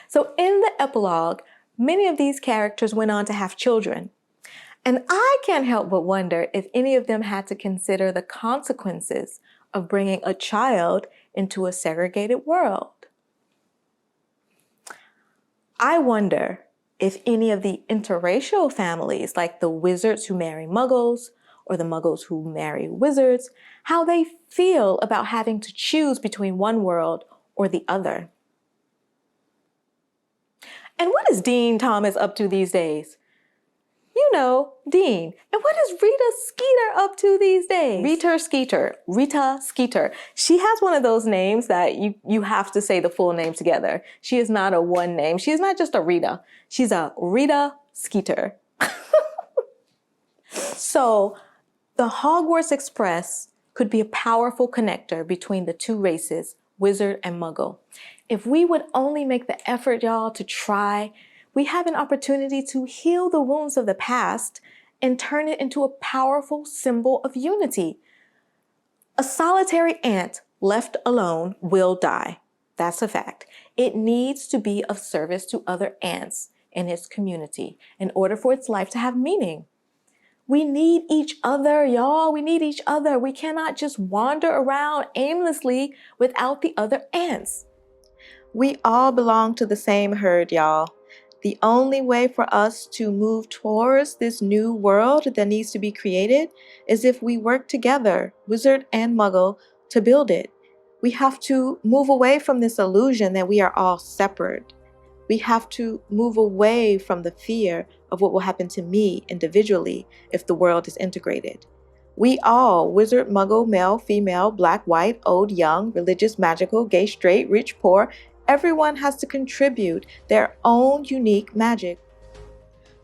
So in the epilogue, many of these characters went on to have children. And I can't help but wonder if any of them had to consider the consequences of bringing a child into a segregated world. I wonder if any of the interracial families, like the wizards who marry muggles or the muggles who marry wizards, how they feel about having to choose between one world or the other. And what is Dean Thomas up to these days? You know, Dean. And what is Rita Skeeter up to these days? Rita Skeeter. She has one of those names that you have to say the full name together. She is not a one name. She is not just a Rita. She's a Rita Skeeter. So the Hogwarts Express could be a powerful connector between the two races, wizard and muggle. If we would only make the effort, y'all, to try, we have an opportunity to heal the wounds of the past and turn it into a powerful symbol of unity. A solitary ant left alone will die. That's a fact. It needs to be of service to other ants in its community in order for its life to have meaning. We need each other, y'all. We need each other. We cannot just wander around aimlessly without the other ants. We all belong to the same herd, y'all. The only way for us to move towards this new world that needs to be created is if we work together, wizard and muggle, to build it. We have to move away from this illusion that we are all separate. We have to move away from the fear of what will happen to me individually if the world is integrated. We all, wizard, muggle, male, female, black, white, old, young, religious, magical, gay, straight, rich, poor, everyone has to contribute their own unique magic.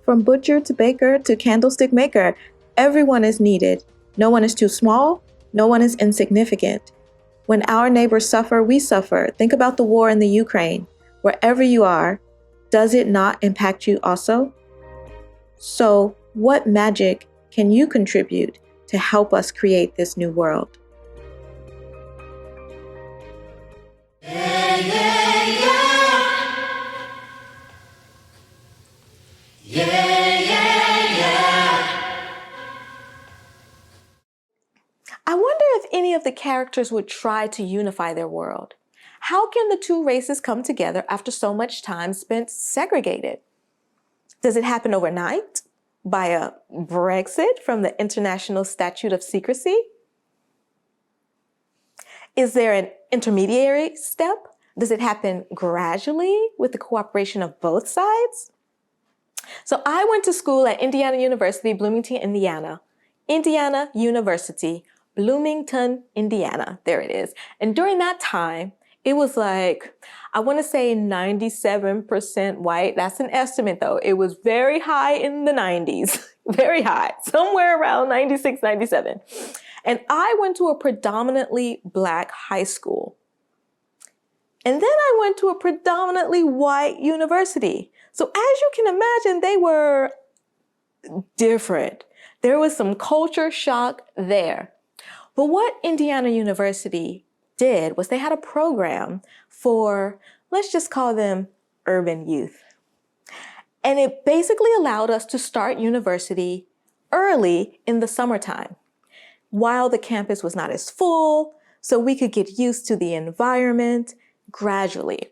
From butcher to baker to candlestick maker, everyone is needed. No one is too small. No one is insignificant. When our neighbors suffer, we suffer. Think about the war in the Ukraine. Wherever you are, does it not impact you also? So, what magic can you contribute to help us create this new world? characters would try to unify their world. How can the two races come together after so much time spent segregated? Does it happen overnight by a Brexit from the International Statute of Secrecy? Is there an intermediary step? Does it happen gradually with the cooperation of both sides? So I went to school at Indiana University, Bloomington, Indiana. Indiana University, Bloomington, Indiana. There it is. And during that time, it was like, I want to say 97% white. That's an estimate though. It was very high in the 90s, very high, somewhere around 96, 97. And I went to a predominantly Black high school. And then I went to a predominantly white university. So as you can imagine, they were different. There was some culture shock there. But what Indiana University did was they had a program for, let's just call them urban youth. And it basically allowed us to start university early in the summertime, while the campus was not as full, so we could get used to the environment gradually.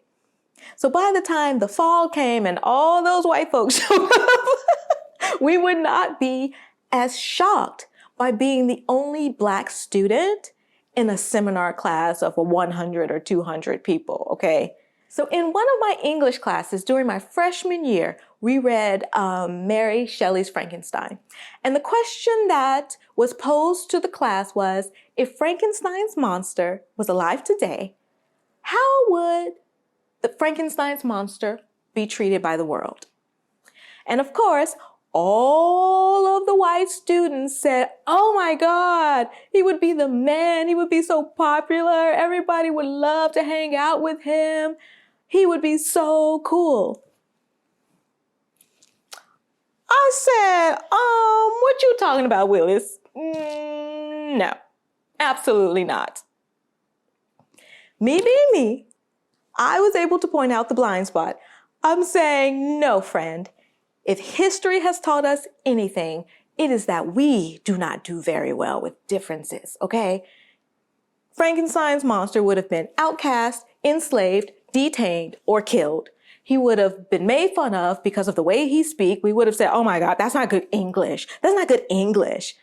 So by the time the fall came and all those white folks showed up, we would not be as shocked by being the only Black student in a seminar class of 100 or 200 people, okay? So in one of my English classes during my freshman year, we read Mary Shelley's Frankenstein. And the question that was posed to the class was, if Frankenstein's monster was alive today, how would the Frankenstein's monster be treated by the world? And of course, all of the white students said, oh my God, he would be the man. He would be so popular. Everybody would love to hang out with him. He would be so cool. I said, what you talking about, Willis? No, absolutely not. Me being me, I was able to point out the blind spot. I'm saying, no, friend. If history has taught us anything, it is that we do not do very well with differences, okay? Frankenstein's monster would have been outcast, enslaved, detained, or killed. He would have been made fun of because of the way he speaks. We would have said, oh my God, that's not good English. That's not good English.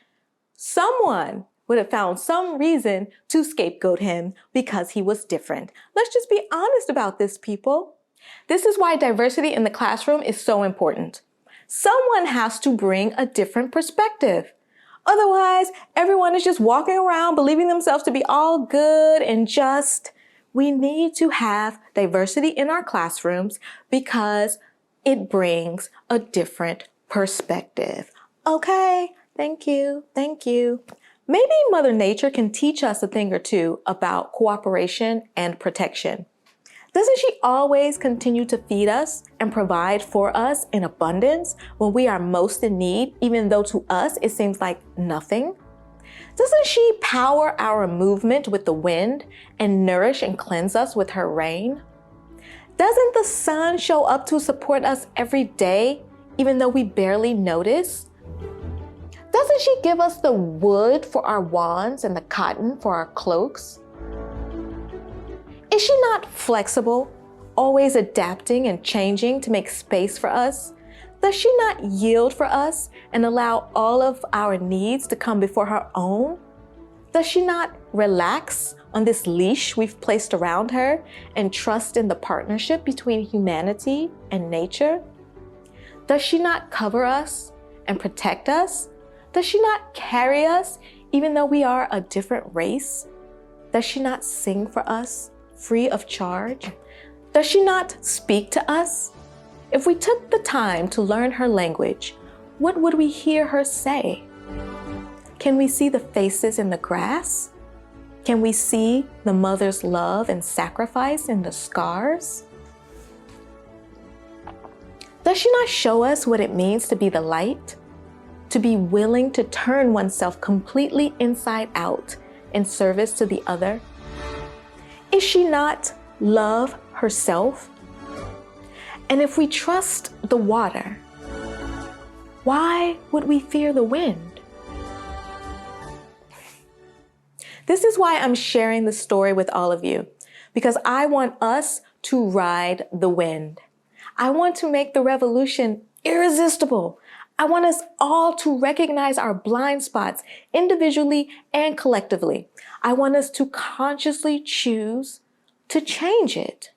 Someone would have found some reason to scapegoat him because he was different. Let's just be honest about this, people. This is why diversity in the classroom is so important. Someone has to bring a different perspective. Otherwise, everyone is just walking around believing themselves to be all good and just. We need to have diversity in our classrooms because it brings a different perspective. Okay, thank you, thank you. Maybe Mother Nature can teach us a thing or two about cooperation and protection. Doesn't she always continue to feed us and provide for us in abundance when we are most in need, even though to us it seems like nothing? Doesn't she power our movement with the wind and nourish and cleanse us with her rain? Doesn't the sun show up to support us every day, even though we barely notice? Doesn't she give us the wood for our wands and the cotton for our cloaks? Is she not flexible, always adapting and changing to make space for us? Does she not yield for us and allow all of our needs to come before her own? Does she not relax on this leash we've placed around her and trust in the partnership between humanity and nature? Does she not cover us and protect us? Does she not carry us even though we are a different race? Does she not sing for us free of charge? Does she not speak to us? If we took the time to learn her language, what would we hear her say? Can we see the faces in the grass? Can we see the mother's love and sacrifice in the scars? Does she not show us what it means to be the light? To be willing to turn oneself completely inside out in service to the other? Is she not love herself? And if we trust the water, why would we fear the wind? This is why I'm sharing the story with all of you, because I want us to ride the wind. I want to make the revolution irresistible. I want us all to recognize our blind spots individually and collectively. I want us to consciously choose to change it.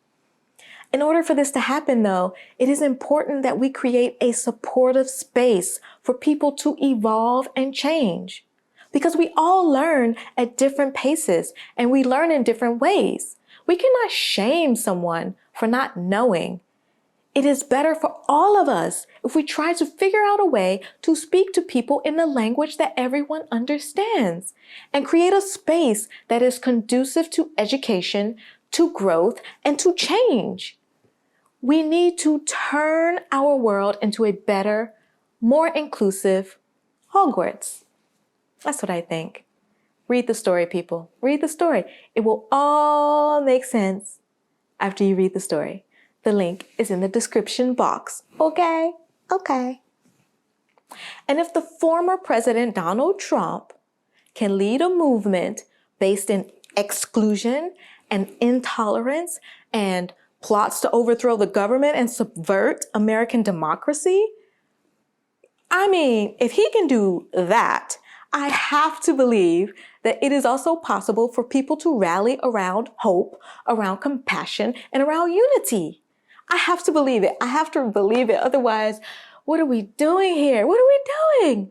In order for this to happen, though, it is important that we create a supportive space for people to evolve and change. Because we all learn at different paces and we learn in different ways. We cannot shame someone for not knowing. It is better for all of us if we try to figure out a way to speak to people in the language that everyone understands and create a space that is conducive to education, to growth, and to change. We need to turn our world into a better, more inclusive Hogwarts. That's what I think. Read the story, people. Read the story. It will all make sense after you read the story. The link is in the description box. Okay? Okay. And if the former President Donald Trump can lead a movement based in exclusion and intolerance and plots to overthrow the government and subvert American democracy, if he can do that, I have to believe that it is also possible for people to rally around hope, around compassion, and around unity. I have to believe it. I have to believe it. Otherwise, what are we doing here? What are we doing?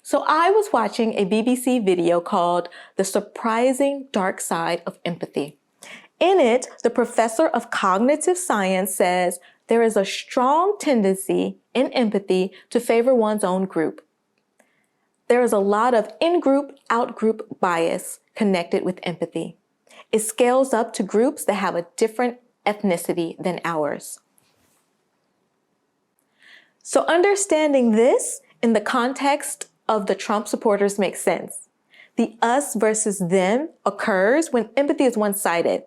So I was watching a BBC video called The Surprising Dark Side of Empathy. In it, the professor of cognitive science says there is a strong tendency in empathy to favor one's own group. There is a lot of in-group, out-group bias connected with empathy. It scales up to groups that have a different ethnicity than ours. So understanding this in the context of the Trump supporters makes sense. The us versus them occurs when empathy is one-sided.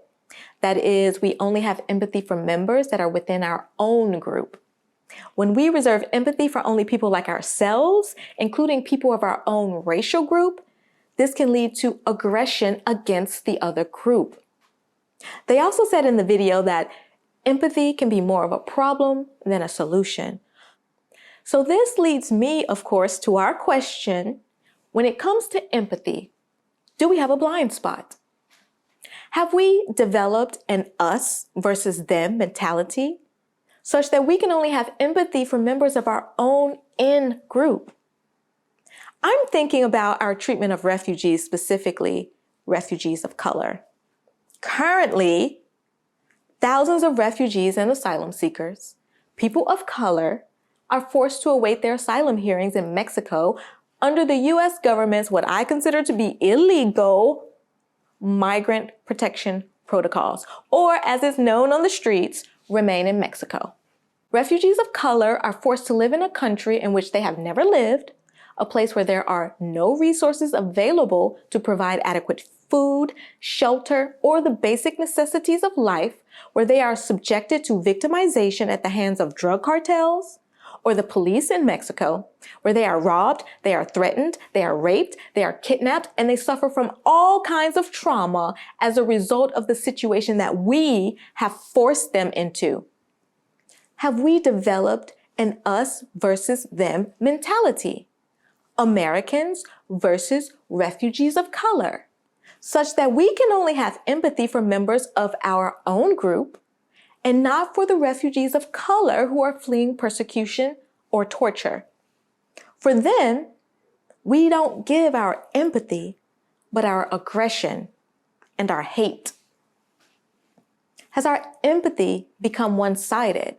That is, we only have empathy for members that are within our own group. When we reserve empathy for only people like ourselves, including people of our own racial group, this can lead to aggression against the other group. They also said in the video that empathy can be more of a problem than a solution. So this leads me, of course, to our question, when it comes to empathy, do we have a blind spot? Have we developed an us versus them mentality such that we can only have empathy for members of our own in-group? I'm thinking about our treatment of refugees, specifically refugees of color. Currently, thousands of refugees and asylum seekers, people of color, are forced to await their asylum hearings in Mexico under the U.S. government's what I consider to be illegal migrant protection protocols, or as is known on the streets, remain in Mexico. Refugees of color are forced to live in a country in which they have never lived, a place where there are no resources available to provide adequate food, shelter, or the basic necessities of life, where they are subjected to victimization at the hands of drug cartels, or the police in Mexico, where they are robbed, they are threatened, they are raped, they are kidnapped, and they suffer from all kinds of trauma as a result of the situation that we have forced them into. Have we developed an us versus them mentality? Americans versus refugees of color, such that we can only have empathy for members of our own group and not for the refugees of color who are fleeing persecution or torture. For them, we don't give our empathy, but our aggression and our hate. Has our empathy become one-sided?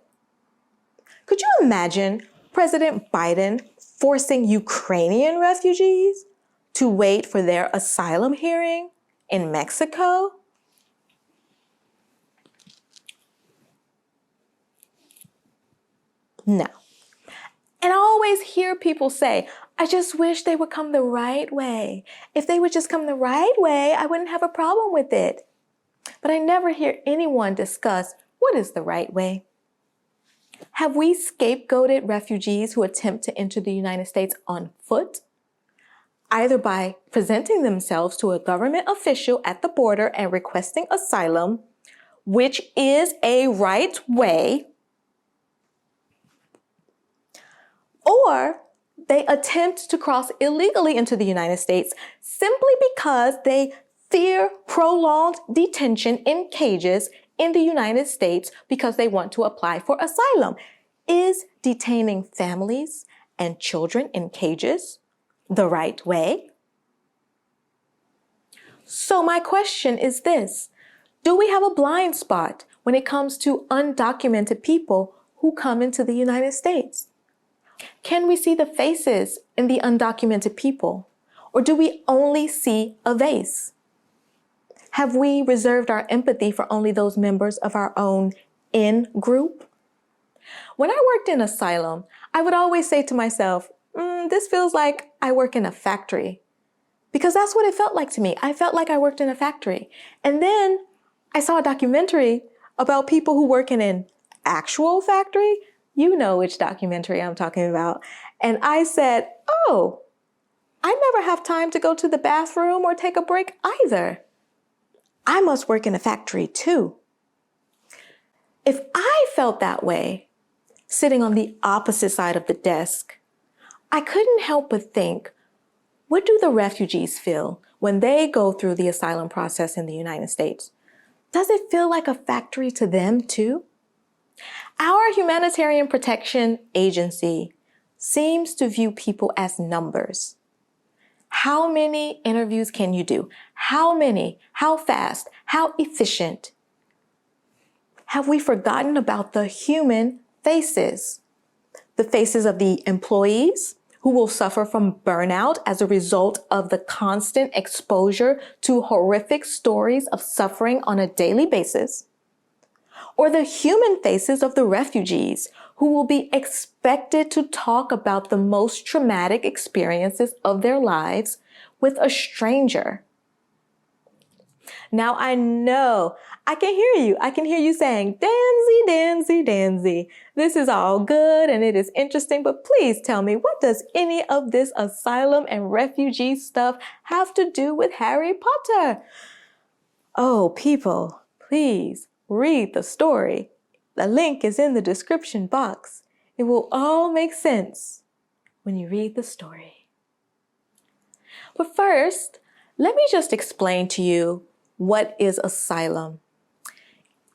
Could you imagine President Biden forcing Ukrainian refugees to wait for their asylum hearing in Mexico? No. And I always hear people say, I just wish they would come the right way. If they would just come the right way, I wouldn't have a problem with it. But I never hear anyone discuss what is the right way. Have we scapegoated refugees who attempt to enter the United States on foot? either by presenting themselves to a government official at the border and requesting asylum, which is a right way, or they attempt to cross illegally into the United States simply because they fear prolonged detention in cages in the United States because they want to apply for asylum. Is detaining families and children in cages the right way? So my question is this: do we have a blind spot when it comes to undocumented people who come into the United States? Can we see the faces in the undocumented people? Or do we only see a vase? Have we reserved our empathy for only those members of our own in-group? When I worked in asylum, I would always say to myself, this feels like I work in a factory. Because that's what it felt like to me. I felt like I worked in a factory. And then I saw a documentary about people who work in an actual factory. You know which documentary I'm talking about. And I said, oh, I never have time to go to the bathroom or take a break either. I must work in a factory too. If I felt that way, sitting on the opposite side of the desk, I couldn't help but think, what do the refugees feel when they go through the asylum process in the United States? Does it feel like a factory to them too? Our humanitarian protection agency seems to view people as numbers. How many interviews can you do? How many? How fast? How efficient? Have we forgotten about the human faces? The faces of the employees who will suffer from burnout as a result of the constant exposure to horrific stories of suffering on a daily basis, or the human faces of the refugees who will be expected to talk about the most traumatic experiences of their lives with a stranger. Now I know, I can hear you. I can hear you saying, Danzy, Danzy, Danzy. This is all good and it is interesting, but please tell me, what does any of this asylum and refugee stuff have to do with Harry Potter? Oh, people, please read the story. The link is in the description box. It will all make sense when you read the story. But first, let me just explain to you what is asylum.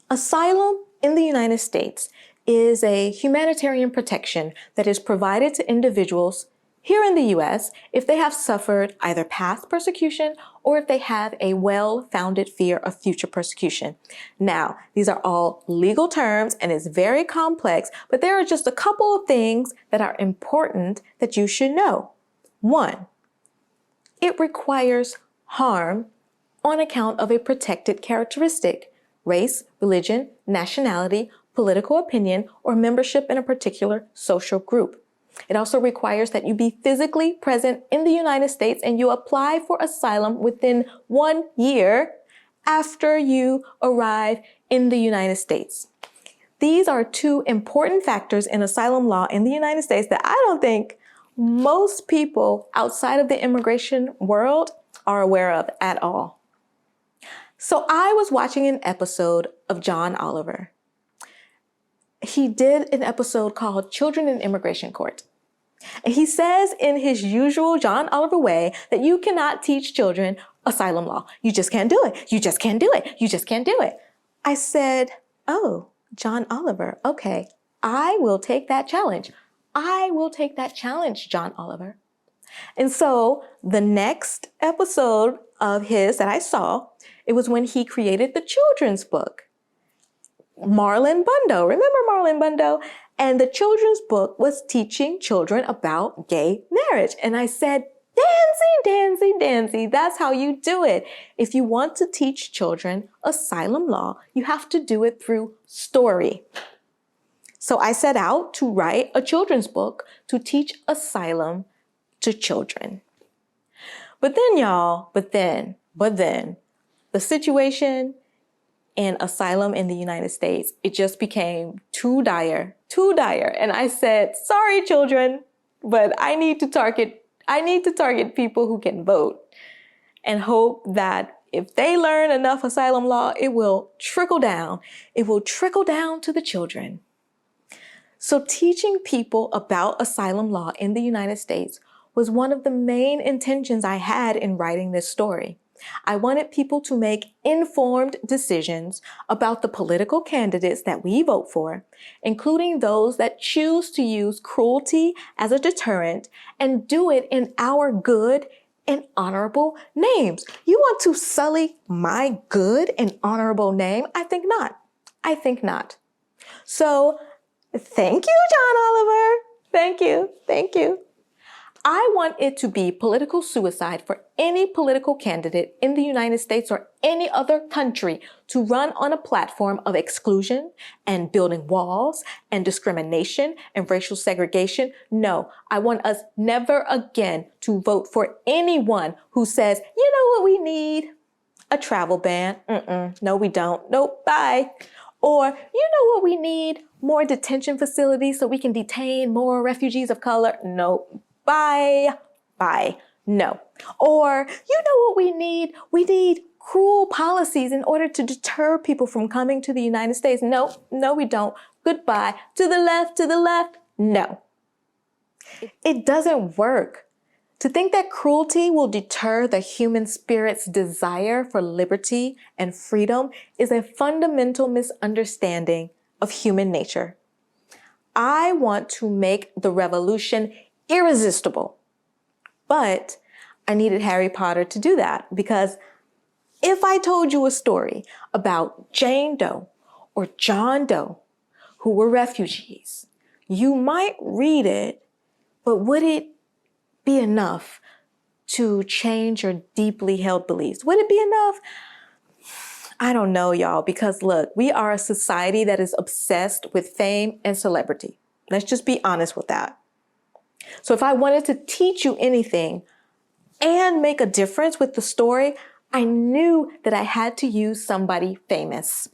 Asylum in the United States is a humanitarian protection that is provided to individuals here in the US if they have suffered either past persecution or if they have a well-founded fear of future persecution. Now, these are all legal terms and it's very complex, but there are just a couple of things that are important that you should know. One, it requires harm on account of a protected characteristic: race, religion, nationality, political opinion, or membership in a particular social group. It also requires that you be physically present in the United States and you apply for asylum within 1 year after you arrive in the United States. These are two important factors in asylum law in the United States that I don't think most people outside of the immigration world are aware of at all. So I was watching an episode of John Oliver. He did an episode called Children in Immigration Court. And he says in his usual John Oliver way that you cannot teach children asylum law. You just can't do it. You just can't do it. You just can't do it. I said, oh, John Oliver, okay, I will take that challenge. I will take that challenge, John Oliver. And so the next episode of his that I saw, it was when he created the children's book. Marlon Bundo, remember Marlon Bundo? And the children's book was teaching children about gay marriage. And I said, Danzy, that's how you do it. If you want to teach children asylum law, you have to do it through story. So I set out to write a children's book to teach asylum to children. But then, y'all, the situation in asylum in the United States, it just became too dire. And I said, sorry, children, but I need to target I need to target people who can vote and hope that if they learn enough asylum law, it will trickle down. It will trickle down to the children. So teaching people about asylum law in the United States was one of the main intentions I had in writing this story. I wanted people to make informed decisions about the political candidates that we vote for, including those that choose to use cruelty as a deterrent and do it in our good and honorable names. You want to sully my good and honorable name? I think not. I think not. So thank you, John Oliver. Thank you. Thank you. I want it to be political suicide for any political candidate in the United States or any other country to run on a platform of exclusion and building walls and discrimination and racial segregation. No, I want us never again to vote for anyone who says, you know what we need? A travel ban. No, we don't. Nope, bye. Or, you know what we need? More detention facilities so we can detain more refugees of color. Nope. Bye. No. Or, you know what we need? We need cruel policies in order to deter people from coming to the United States. No, we don't. Goodbye. To the left. No. It doesn't work. To think that cruelty will deter the human spirit's desire for liberty and freedom is a fundamental misunderstanding of human nature. I want to make the revolution irresistible. But I needed Harry Potter to do that, because if I told you a story about Jane Doe or John Doe who were refugees, you might read it, but would it be enough to change your deeply held beliefs? Would it be enough? I don't know, y'all, because look, we are a society that is obsessed with fame and celebrity. Let's just be honest with that. So if I wanted to teach you anything and make a difference with the story, I knew that I had to use somebody famous.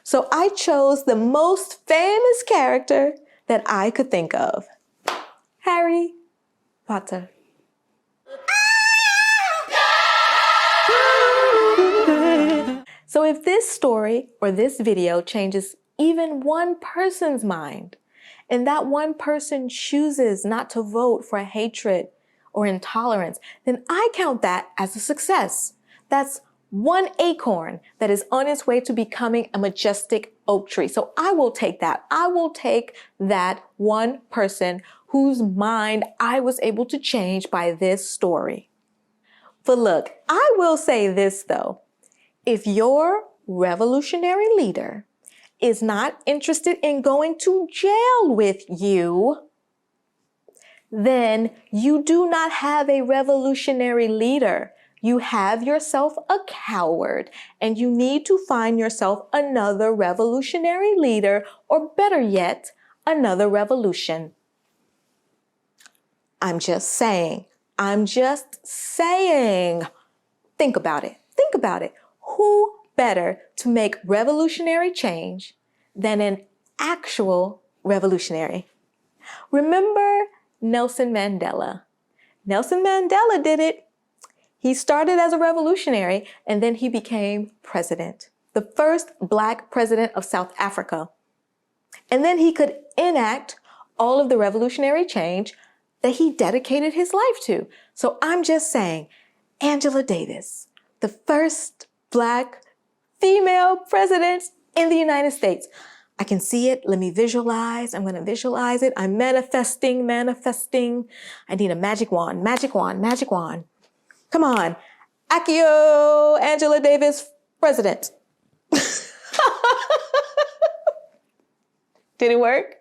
So I chose the most famous character that I could think of, Harry Potter. So if this story or this video changes even one person's mind, and that one person chooses not to vote for hatred or intolerance, then I count that as a success. That's one acorn that is on its way to becoming a majestic oak tree. So I will take that. I will take that one person whose mind I was able to change by this story. But look, I will say this though. If your revolutionary leader is not interested in going to jail with you, then you do not have a revolutionary leader. You have yourself a coward, and you need to find yourself another revolutionary leader, or better yet, another revolution. I'm just saying. Think about it. Who better to make revolutionary change than an actual revolutionary? Remember Nelson Mandela? Nelson Mandela did it. He started as a revolutionary and then he became president, the first Black president of South Africa. And then he could enact all of the revolutionary change that he dedicated his life to. So I'm just saying, Angela Davis, the first Black female president in the United States. I can see it. Let me visualize. I'm going to visualize it. I'm manifesting. I need a magic wand. Come on. Accio Angela Davis, president. Did it work?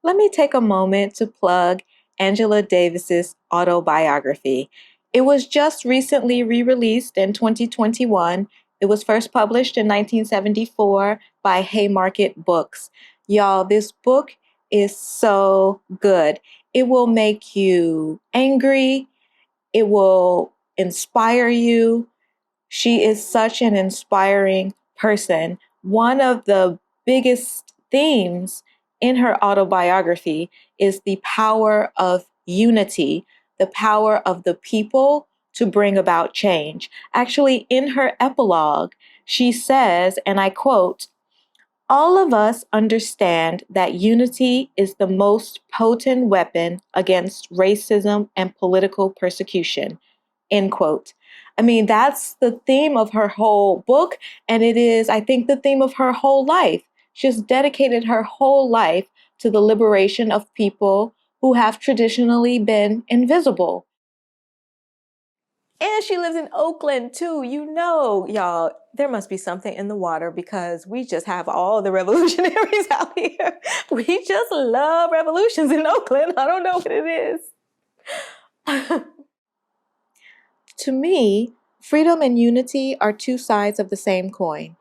Let me take a moment to plug Angela Davis's autobiography. It was just recently re-released in 2021. It was first published in 1974 by Haymarket Books. Y'all, this book is so good. It will make you angry. It will inspire you. She is such an inspiring person. One of the biggest themes in her autobiography is the power of unity, the power of the people to bring about change. Actually, in her epilogue, she says, and I quote, "All of us understand that unity is the most potent weapon against racism and political persecution." End quote. I mean, that's the theme of her whole book, and it is, I think, the theme of her whole life. She's dedicated her whole life to the liberation of people who have traditionally been invisible. And she lives in Oakland too. You know, y'all, there must be something in the water because we just have all the revolutionaries out here. We just love revolutions in Oakland. I don't know what it is. To me, freedom and unity are two sides of the same coin.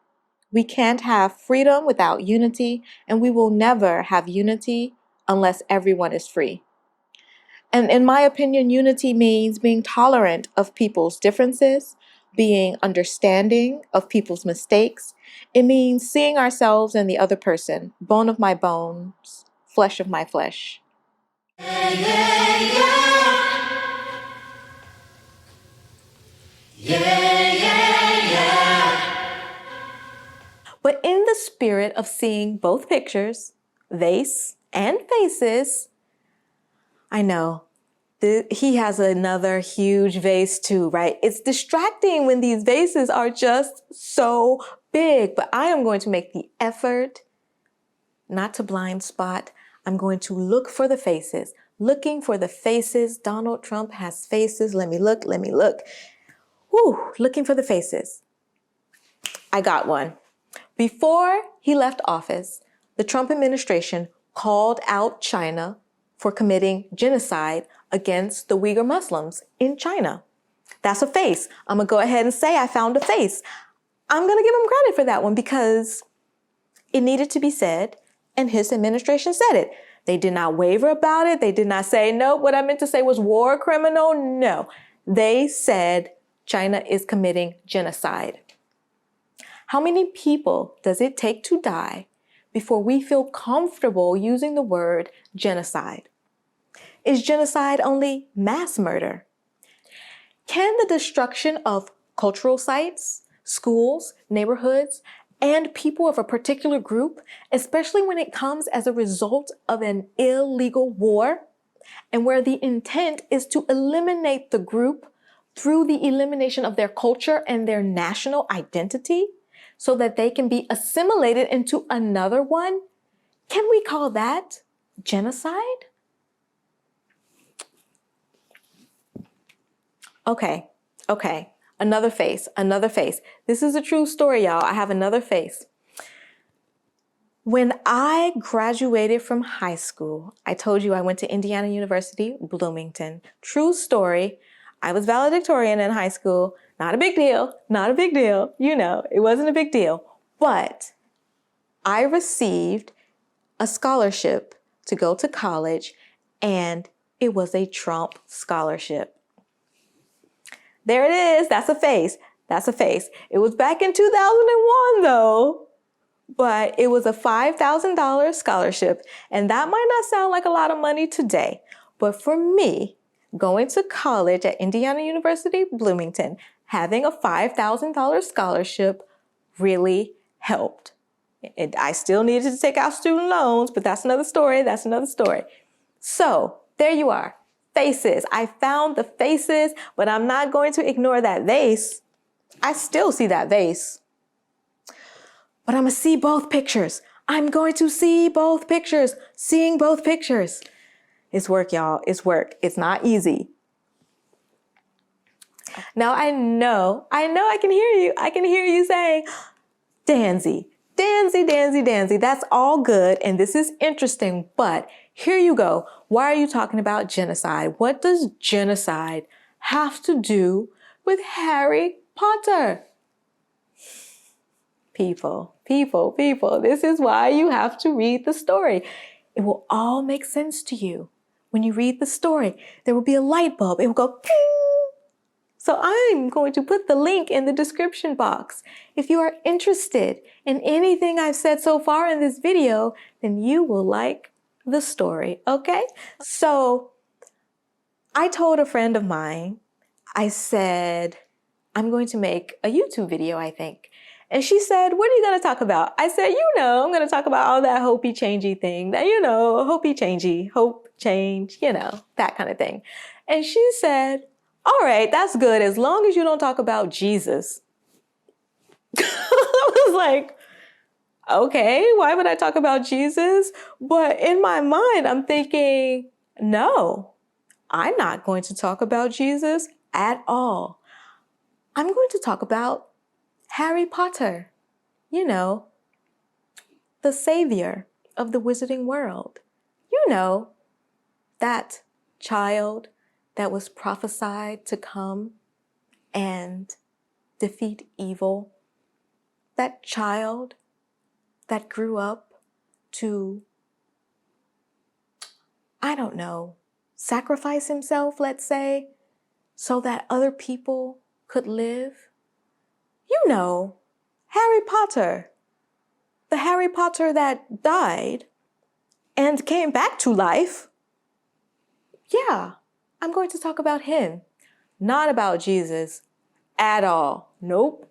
We can't have freedom without unity, and we will never have unity unless everyone is free. And in my opinion, unity means being tolerant of people's differences, being understanding of people's mistakes. It means seeing ourselves in the other person, bone of my bones, flesh of my flesh. Yeah, yeah, yeah. Yeah, yeah, yeah. But in the spirit of seeing both pictures, vase and faces, I know he has another huge vase too, right? It's distracting when these vases are just so big, but I am going to make the effort not to blind spot. I'm going to look for the faces. Looking for the faces. Donald Trump has faces. Let me look. Whew, looking for the faces. I got one. Before he left office, the Trump administration called out China for committing genocide against the Uyghur Muslims in China. That's a face. I'm going to go ahead and say I found a face. I'm going to give him credit for that one because it needed to be said, and his administration said it. They did not waver about it. They did not say, no, what I meant to say was war criminal. No, they said China is committing genocide. How many people does it take to die before we feel comfortable using the word genocide? Is genocide only mass murder? Can the destruction of cultural sites, schools, neighborhoods, and people of a particular group, especially when it comes as a result of an illegal war, and where the intent is to eliminate the group through the elimination of their culture and their national identity so that they can be assimilated into another one, can we call that genocide? Okay. Another face. This is a true story, y'all. I have another face. When I graduated from high school, I told you I went to Indiana University, Bloomington. True story. I was valedictorian in high school. Not a big deal. You know, it wasn't a big deal. But I received a scholarship to go to college, and it was a Trump scholarship. There it is. That's a face. It was back in 2001 though, but it was a $5,000 scholarship. And that might not sound like a lot of money today. But for me, going to college at Indiana University, Bloomington, having a $5,000 scholarship really helped. And I still needed to take out student loans, but that's another story. So there you are. Faces. I found the faces, but I'm not going to ignore that vase. I still see that vase. But I'm going to see both pictures. Seeing both pictures. It's work, y'all. It's work. It's not easy. Now I know I can hear you. I can hear you saying, Danzy. That's all good. And this is interesting, but here you go. Why are you talking about genocide? What does genocide have to do with Harry Potter? People. This is why you have to read the story. It will all make sense to you. When you read the story, there will be a light bulb. It will go ping. So I'm going to put the link in the description box. If you are interested in anything I've said so far in this video, then you will like the story, okay? So I told a friend of mine, I said, I'm going to make a YouTube video, I think. And she said, what are you going to talk about? I said, I'm going to talk about all that hopey changey thing, that, hopey changey, hope, change, that kind of thing. And she said, all right, that's good, as long as you don't talk about Jesus. I was like, okay, why would I talk about Jesus? But in my mind, I'm thinking, no, I'm not going to talk about Jesus at all. I'm going to talk about Harry Potter, the savior of the wizarding world. That child that was prophesied to come and defeat evil. That child that grew up to, sacrifice himself, let's say, so that other people could live. Harry Potter, the Harry Potter that died and came back to life. Yeah, I'm going to talk about him, not about Jesus at all. Nope.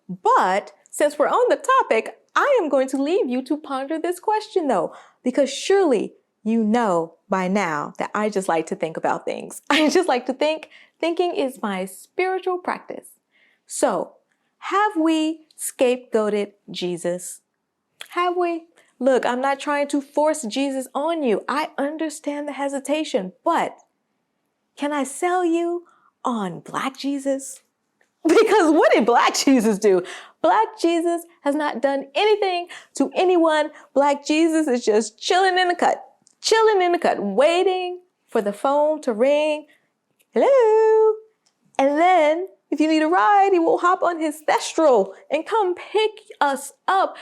But since we're on the topic, I am going to leave you to ponder this question though, because surely you know by now that I just like to think about things. I just like to think. Thinking is my spiritual practice. So, have we scapegoated Jesus? Have we? Look, I'm not trying to force Jesus on you. I understand the hesitation, but can I sell you on Black Jesus? Because what did Black Jesus do? Black Jesus has not done anything to anyone. Black Jesus is just chilling in the cut, waiting for the phone to ring. Hello? And then, if you need a ride, he will hop on his Thestral and come pick us up.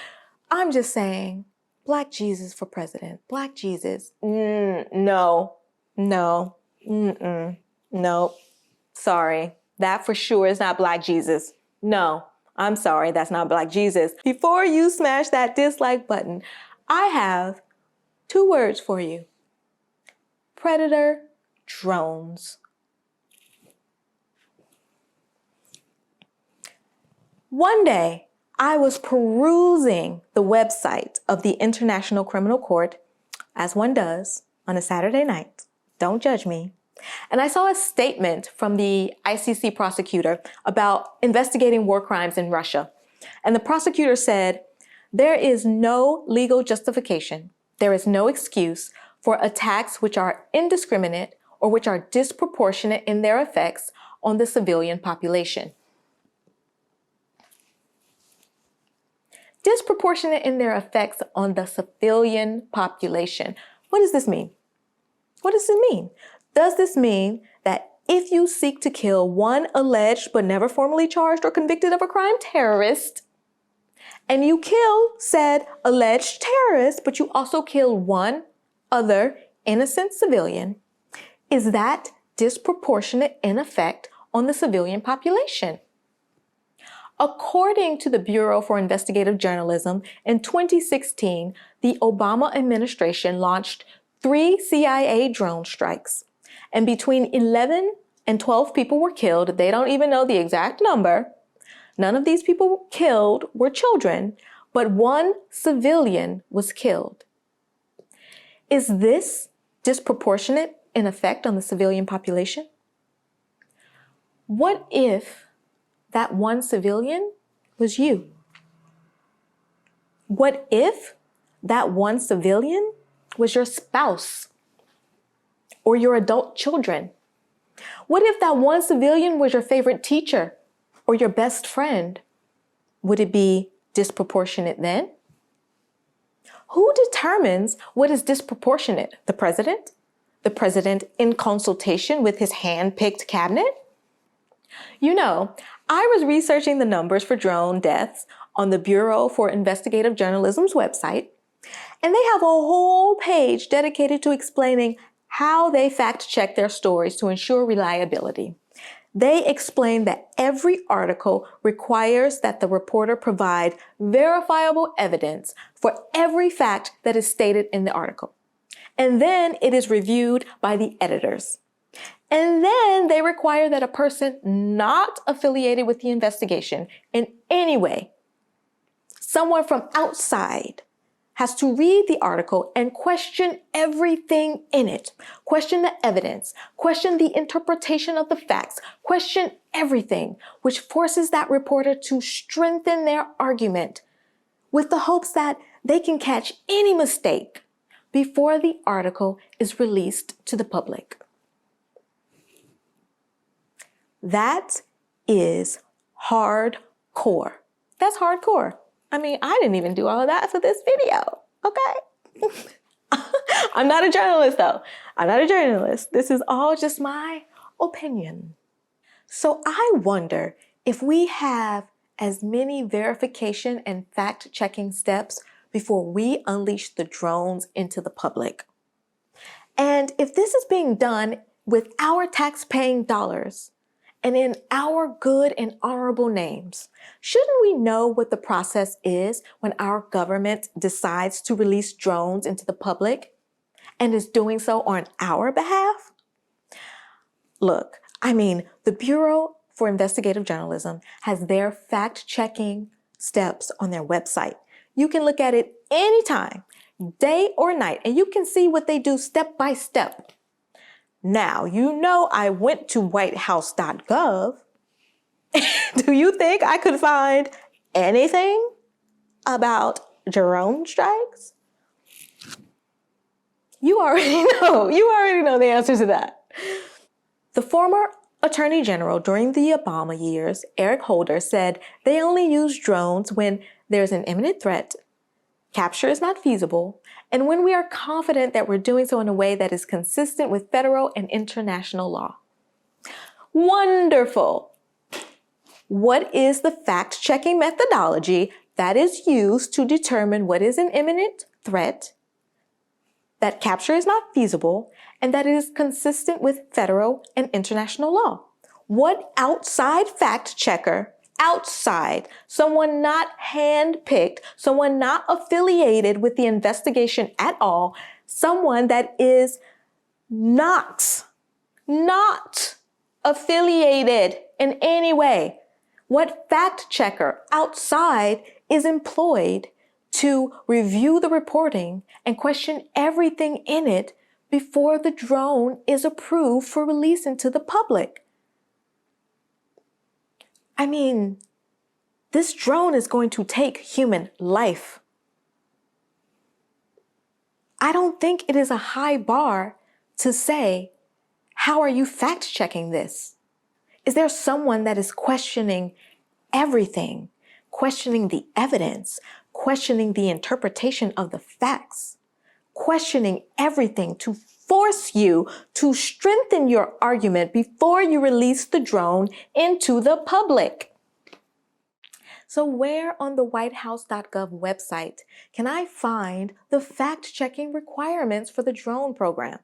I'm just saying, Black Jesus for president. Black Jesus. No. Sorry. That for sure is not Black Jesus. No, I'm sorry, that's not Black Jesus. Before you smash that dislike button, I have 2 words for you. Predator drones. One day, I was perusing the website of the International Criminal Court, as one does on a Saturday night. Don't judge me. And I saw a statement from the ICC prosecutor about investigating war crimes in Russia. And the prosecutor said, there is no legal justification, there is no excuse for attacks which are indiscriminate or which are disproportionate in their effects on the civilian population. Disproportionate in their effects on the civilian population. What does this mean? What does it mean? Does this mean that if you seek to kill one alleged but never formally charged or convicted of a crime terrorist, and you kill said alleged terrorist, but you also kill one other innocent civilian, is that disproportionate in effect on the civilian population? According to the Bureau for Investigative Journalism, in 2016, the Obama administration launched 3 CIA drone strikes. And between 11 and 12 people were killed. They don't even know the exact number. None of these people killed were children, but 1 civilian was killed. Is this disproportionate in effect on the civilian population? What if that 1 civilian was you? What if that 1 civilian was your spouse or your adult children? What if that 1 civilian was your favorite teacher or your best friend? Would it be disproportionate then? Who determines what is disproportionate? The president? The president in consultation with his hand-picked cabinet? I was researching the numbers for drone deaths on the Bureau for Investigative Journalism's website, and they have a whole page dedicated to explaining how they fact-check their stories to ensure reliability. They explain that every article requires that the reporter provide verifiable evidence for every fact that is stated in the article. And then it is reviewed by the editors. And then they require that a person not affiliated with the investigation in any way, someone from outside, has to read the article and question everything in it. Question the evidence, question the interpretation of the facts, question everything, which forces that reporter to strengthen their argument with the hopes that they can catch any mistake before the article is released to the public. That is hardcore. That's hardcore. I mean, I didn't even do all of that for this video, okay? I'm not a journalist though. I'm not a journalist. This is all just my opinion. So I wonder if we have as many verification and fact-checking steps before we unleash the drones into the public. And if this is being done with our tax-paying dollars, and in our good and honorable names, shouldn't we know what the process is when our government decides to release drones into the public and is doing so on our behalf? Look, I mean, the Bureau for Investigative Journalism has their fact-checking steps on their website. You can look at it anytime, day or night, and you can see what they do step by step. Now, you know I went to whitehouse.gov. Do you think I could find anything about drone strikes? You already know the answer to that. The former Attorney General during the Obama years, Eric Holder, said they only use drones when there's an imminent threat, capture is not feasible, and when we are confident that we're doing so in a way that is consistent with federal and international law. Wonderful! What is the fact-checking methodology that is used to determine what is an imminent threat, that capture is not feasible, and that it is consistent with federal and international law? What outside fact-checker, someone not hand-picked, someone not affiliated with the investigation at all, someone that is not affiliated in any way, what fact-checker outside is employed to review the reporting and question everything in it before the drone is approved for release into the public? I mean, this drone is going to take human life. I don't think it is a high bar to say, how are you fact-checking this? Is there someone that is questioning everything, questioning the evidence, questioning the interpretation of the facts, questioning everything to force you to strengthen your argument before you release the drone into the public? So where on the whitehouse.gov website can I find the fact-checking requirements for the drone program?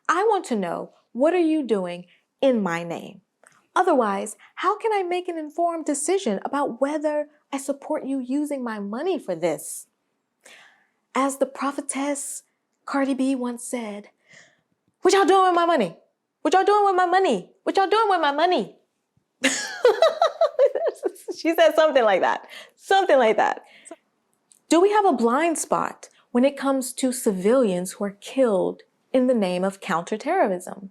I want to know, what are you doing in my name? Otherwise, how can I make an informed decision about whether I support you using my money for this? As the prophetess Cardi B once said, what y'all doing with my money? What y'all doing with my money? What y'all doing with my money? She said something like that. Something like that. Do we have a blind spot when it comes to civilians who are killed in the name of counterterrorism?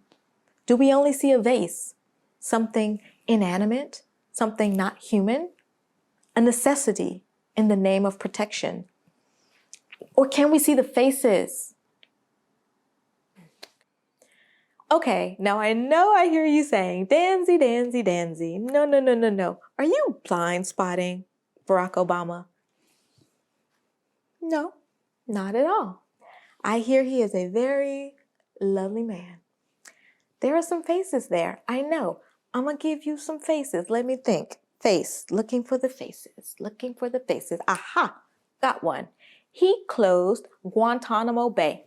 Do we only see a vase, something inanimate, something not human, a necessity in the name of protection? Or can we see the faces? Okay, now I know I hear you saying, Danzy, Danzy, Danzy. No. Are you blind spotting Barack Obama? No, not at all. I hear he is a very lovely man. There are some faces there, I know. I'm gonna give you some faces. Let me think. Face, looking for the faces, looking for the faces. Aha, got one. He closed Guantanamo Bay.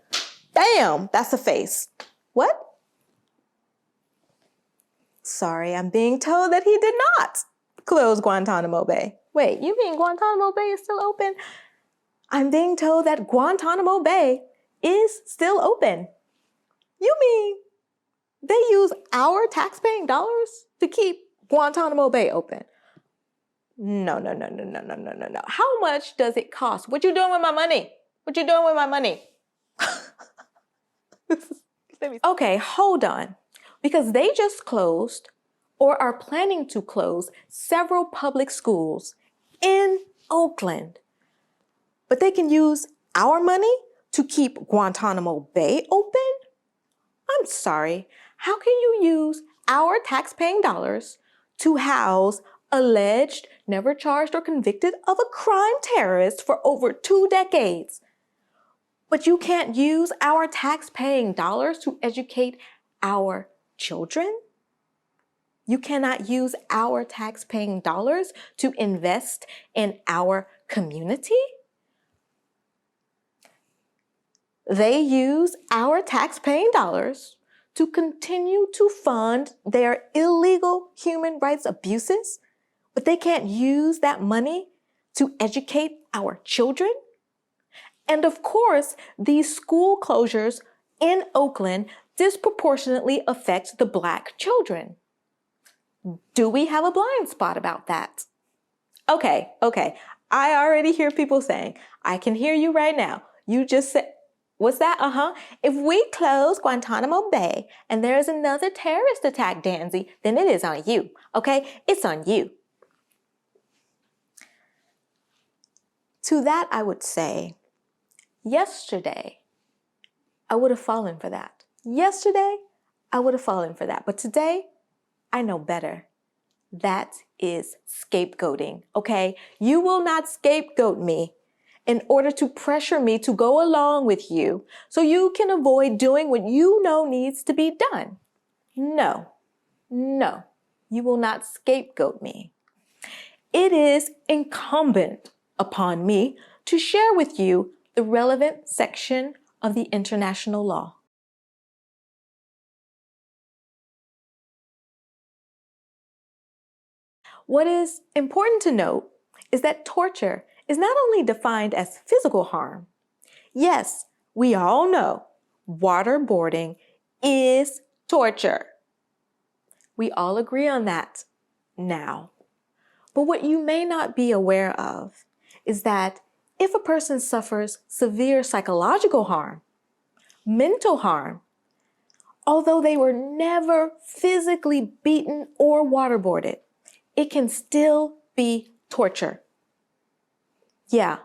Bam, that's a face. What? Sorry, I'm being told that he did not close Guantanamo Bay. Wait, you mean Guantanamo Bay is still open? I'm being told that Guantanamo Bay is still open. You mean they use our tax-paying dollars to keep Guantanamo Bay open? No. How much does it cost? What you doing with my money? What you doing with my money? Okay, hold on. Because they just closed or are planning to close several public schools in Oakland. But they can use our money to keep Guantanamo Bay open? I'm sorry. How can you use our tax-paying dollars to house alleged, never charged or convicted of a crime terrorist for over 2 decades? But you can't use our tax-paying dollars to educate our children? You cannot use our tax-paying dollars to invest in our community? They use our tax-paying dollars to continue to fund their illegal human rights abuses, but they can't use that money to educate our children? And of course, these school closures in Oakland disproportionately affect the Black children. Do we have a blind spot about that? Okay. I already hear people saying, I can hear you right now. You just said, what's that? If we close Guantanamo Bay and there is another terrorist attack, Danzy, then it is on you, okay? It's on you. To that, I would say, yesterday, I would have fallen for that. Yesterday, I would have fallen for that. But today, I know better. That is scapegoating, okay? You will not scapegoat me in order to pressure me to go along with you so you can avoid doing what you know needs to be done. No, you will not scapegoat me. It is incumbent upon me to share with you the relevant section of the international law. What is important to note is that torture is not only defined as physical harm. Yes, we all know waterboarding is torture. We all agree on that now. But what you may not be aware of is that if a person suffers severe psychological harm, mental harm, although they were never physically beaten or waterboarded, it can still be torture. Yeah,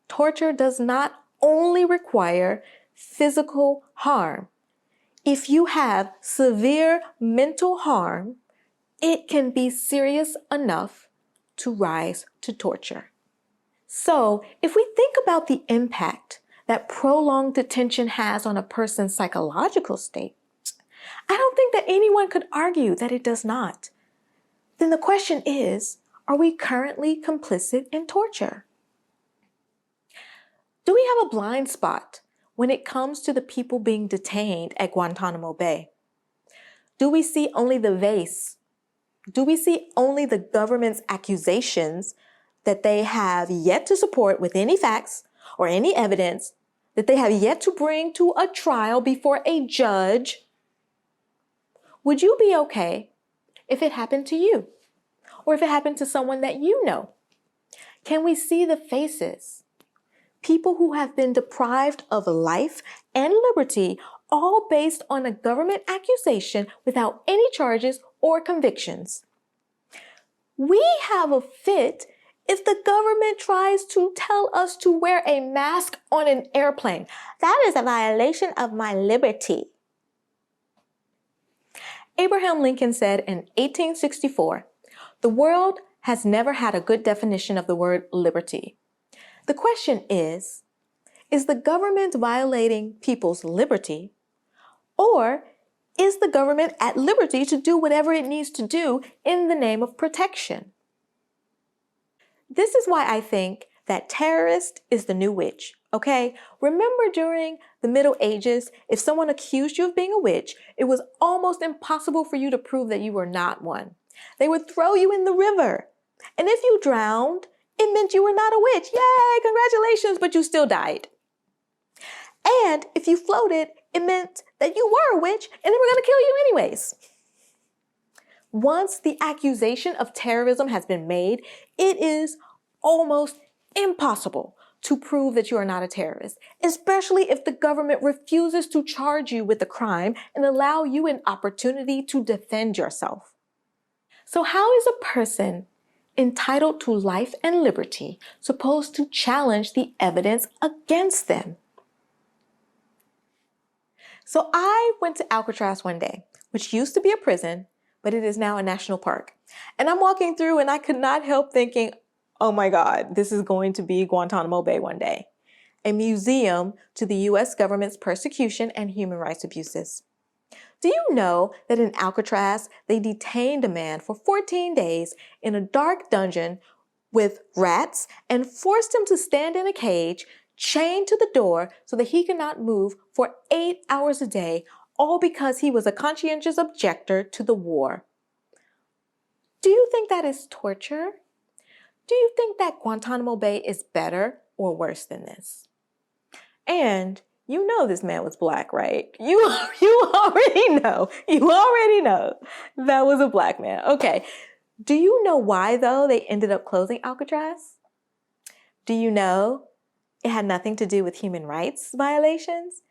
torture does not only require physical harm. If you have severe mental harm, it can be serious enough to rise to torture. So, if we think about the impact that prolonged detention has on a person's psychological state, I don't think that anyone could argue that it does not. Then the question is, are we currently complicit in torture? Do we have a blind spot when it comes to the people being detained at Guantanamo Bay? Do we see only the vase? Do we see only the government's accusations that they have yet to support with any facts or any evidence, that they have yet to bring to a trial before a judge? Would you be okay if it happened to you? Or if it happened to someone that you know? Can we see the faces? People who have been deprived of life and liberty, all based on a government accusation without any charges or convictions. We have a fit if the government tries to tell us to wear a mask on an airplane. That is a violation of my liberty. Abraham Lincoln said in 1864, "The world has never had a good definition of the word liberty." The question is the government violating people's liberty, or is the government at liberty to do whatever it needs to do in the name of protection? This is why I think that terrorist is the new witch, okay? Remember during the Middle Ages, if someone accused you of being a witch, it was almost impossible for you to prove that you were not one. They would throw you in the river. And if you drowned, it meant you were not a witch. Yay, congratulations, but you still died. And if you floated, it meant that you were a witch and they were going to kill you anyways. Once the accusation of terrorism has been made, it is almost impossible to prove that you are not a terrorist, especially if the government refuses to charge you with the crime and allow you an opportunity to defend yourself. So how is a person entitled to life and liberty supposed to challenge the evidence against them? So I went to Alcatraz one day, which used to be a prison, but it is now a national park. And I'm walking through and I could not help thinking, oh my God, this is going to be Guantanamo Bay one day, a museum to the US government's persecution and human rights abuses. Do you know that in Alcatraz, they detained a man for 14 days in a dark dungeon with rats and forced him to stand in a cage, chained to the door so that he could not move for 8 hours a day, all because he was a conscientious objector to the war? Do you think that is torture? Do you think that Guantanamo Bay is better or worse than this? And you know this man was black, right? You already know. You already know that was a black man. Okay. Do you know why, though, they ended up closing Alcatraz? Do you know it had nothing to do with human rights violations?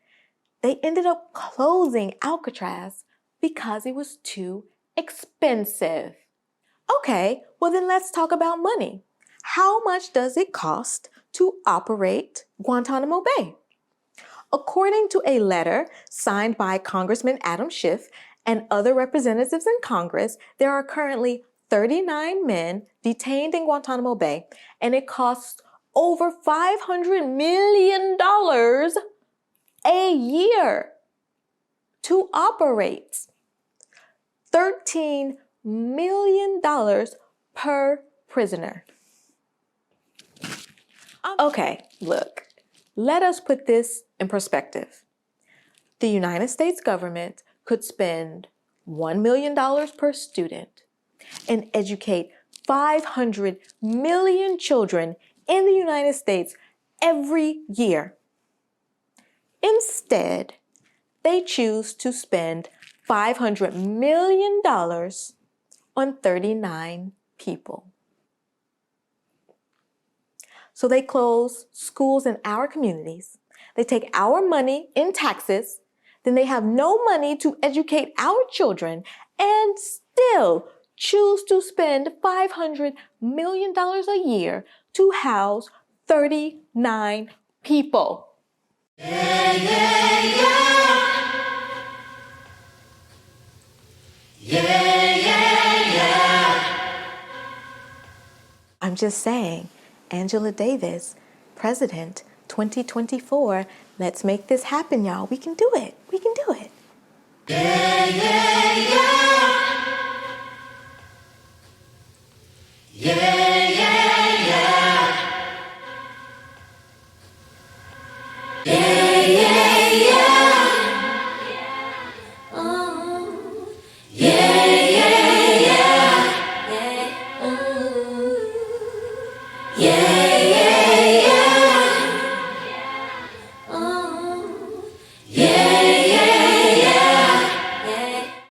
They ended up closing Alcatraz because it was too expensive. Okay, well then let's talk about money. How much does it cost to operate Guantanamo Bay? According to a letter signed by Congressman Adam Schiff and other representatives in Congress, there are currently 39 men detained in Guantanamo Bay, and it costs over $500 million a year to operate. $13 million per prisoner. Okay, look, let us put this in perspective. The United States government could spend $1 million per student and educate 500 million children in the United States every year. Instead, they choose to spend $500 million on 39 people. So they close schools in our communities. They take our money in taxes. Then they have no money to educate our children and still choose to spend $500 million a year to house 39 people. Yeah, yeah, yeah. Yeah, yeah, yeah. I'm just saying, Angela Davis, President 2024, let's make this happen, y'all. We can do it. We can do it. Yeah, yeah, yeah.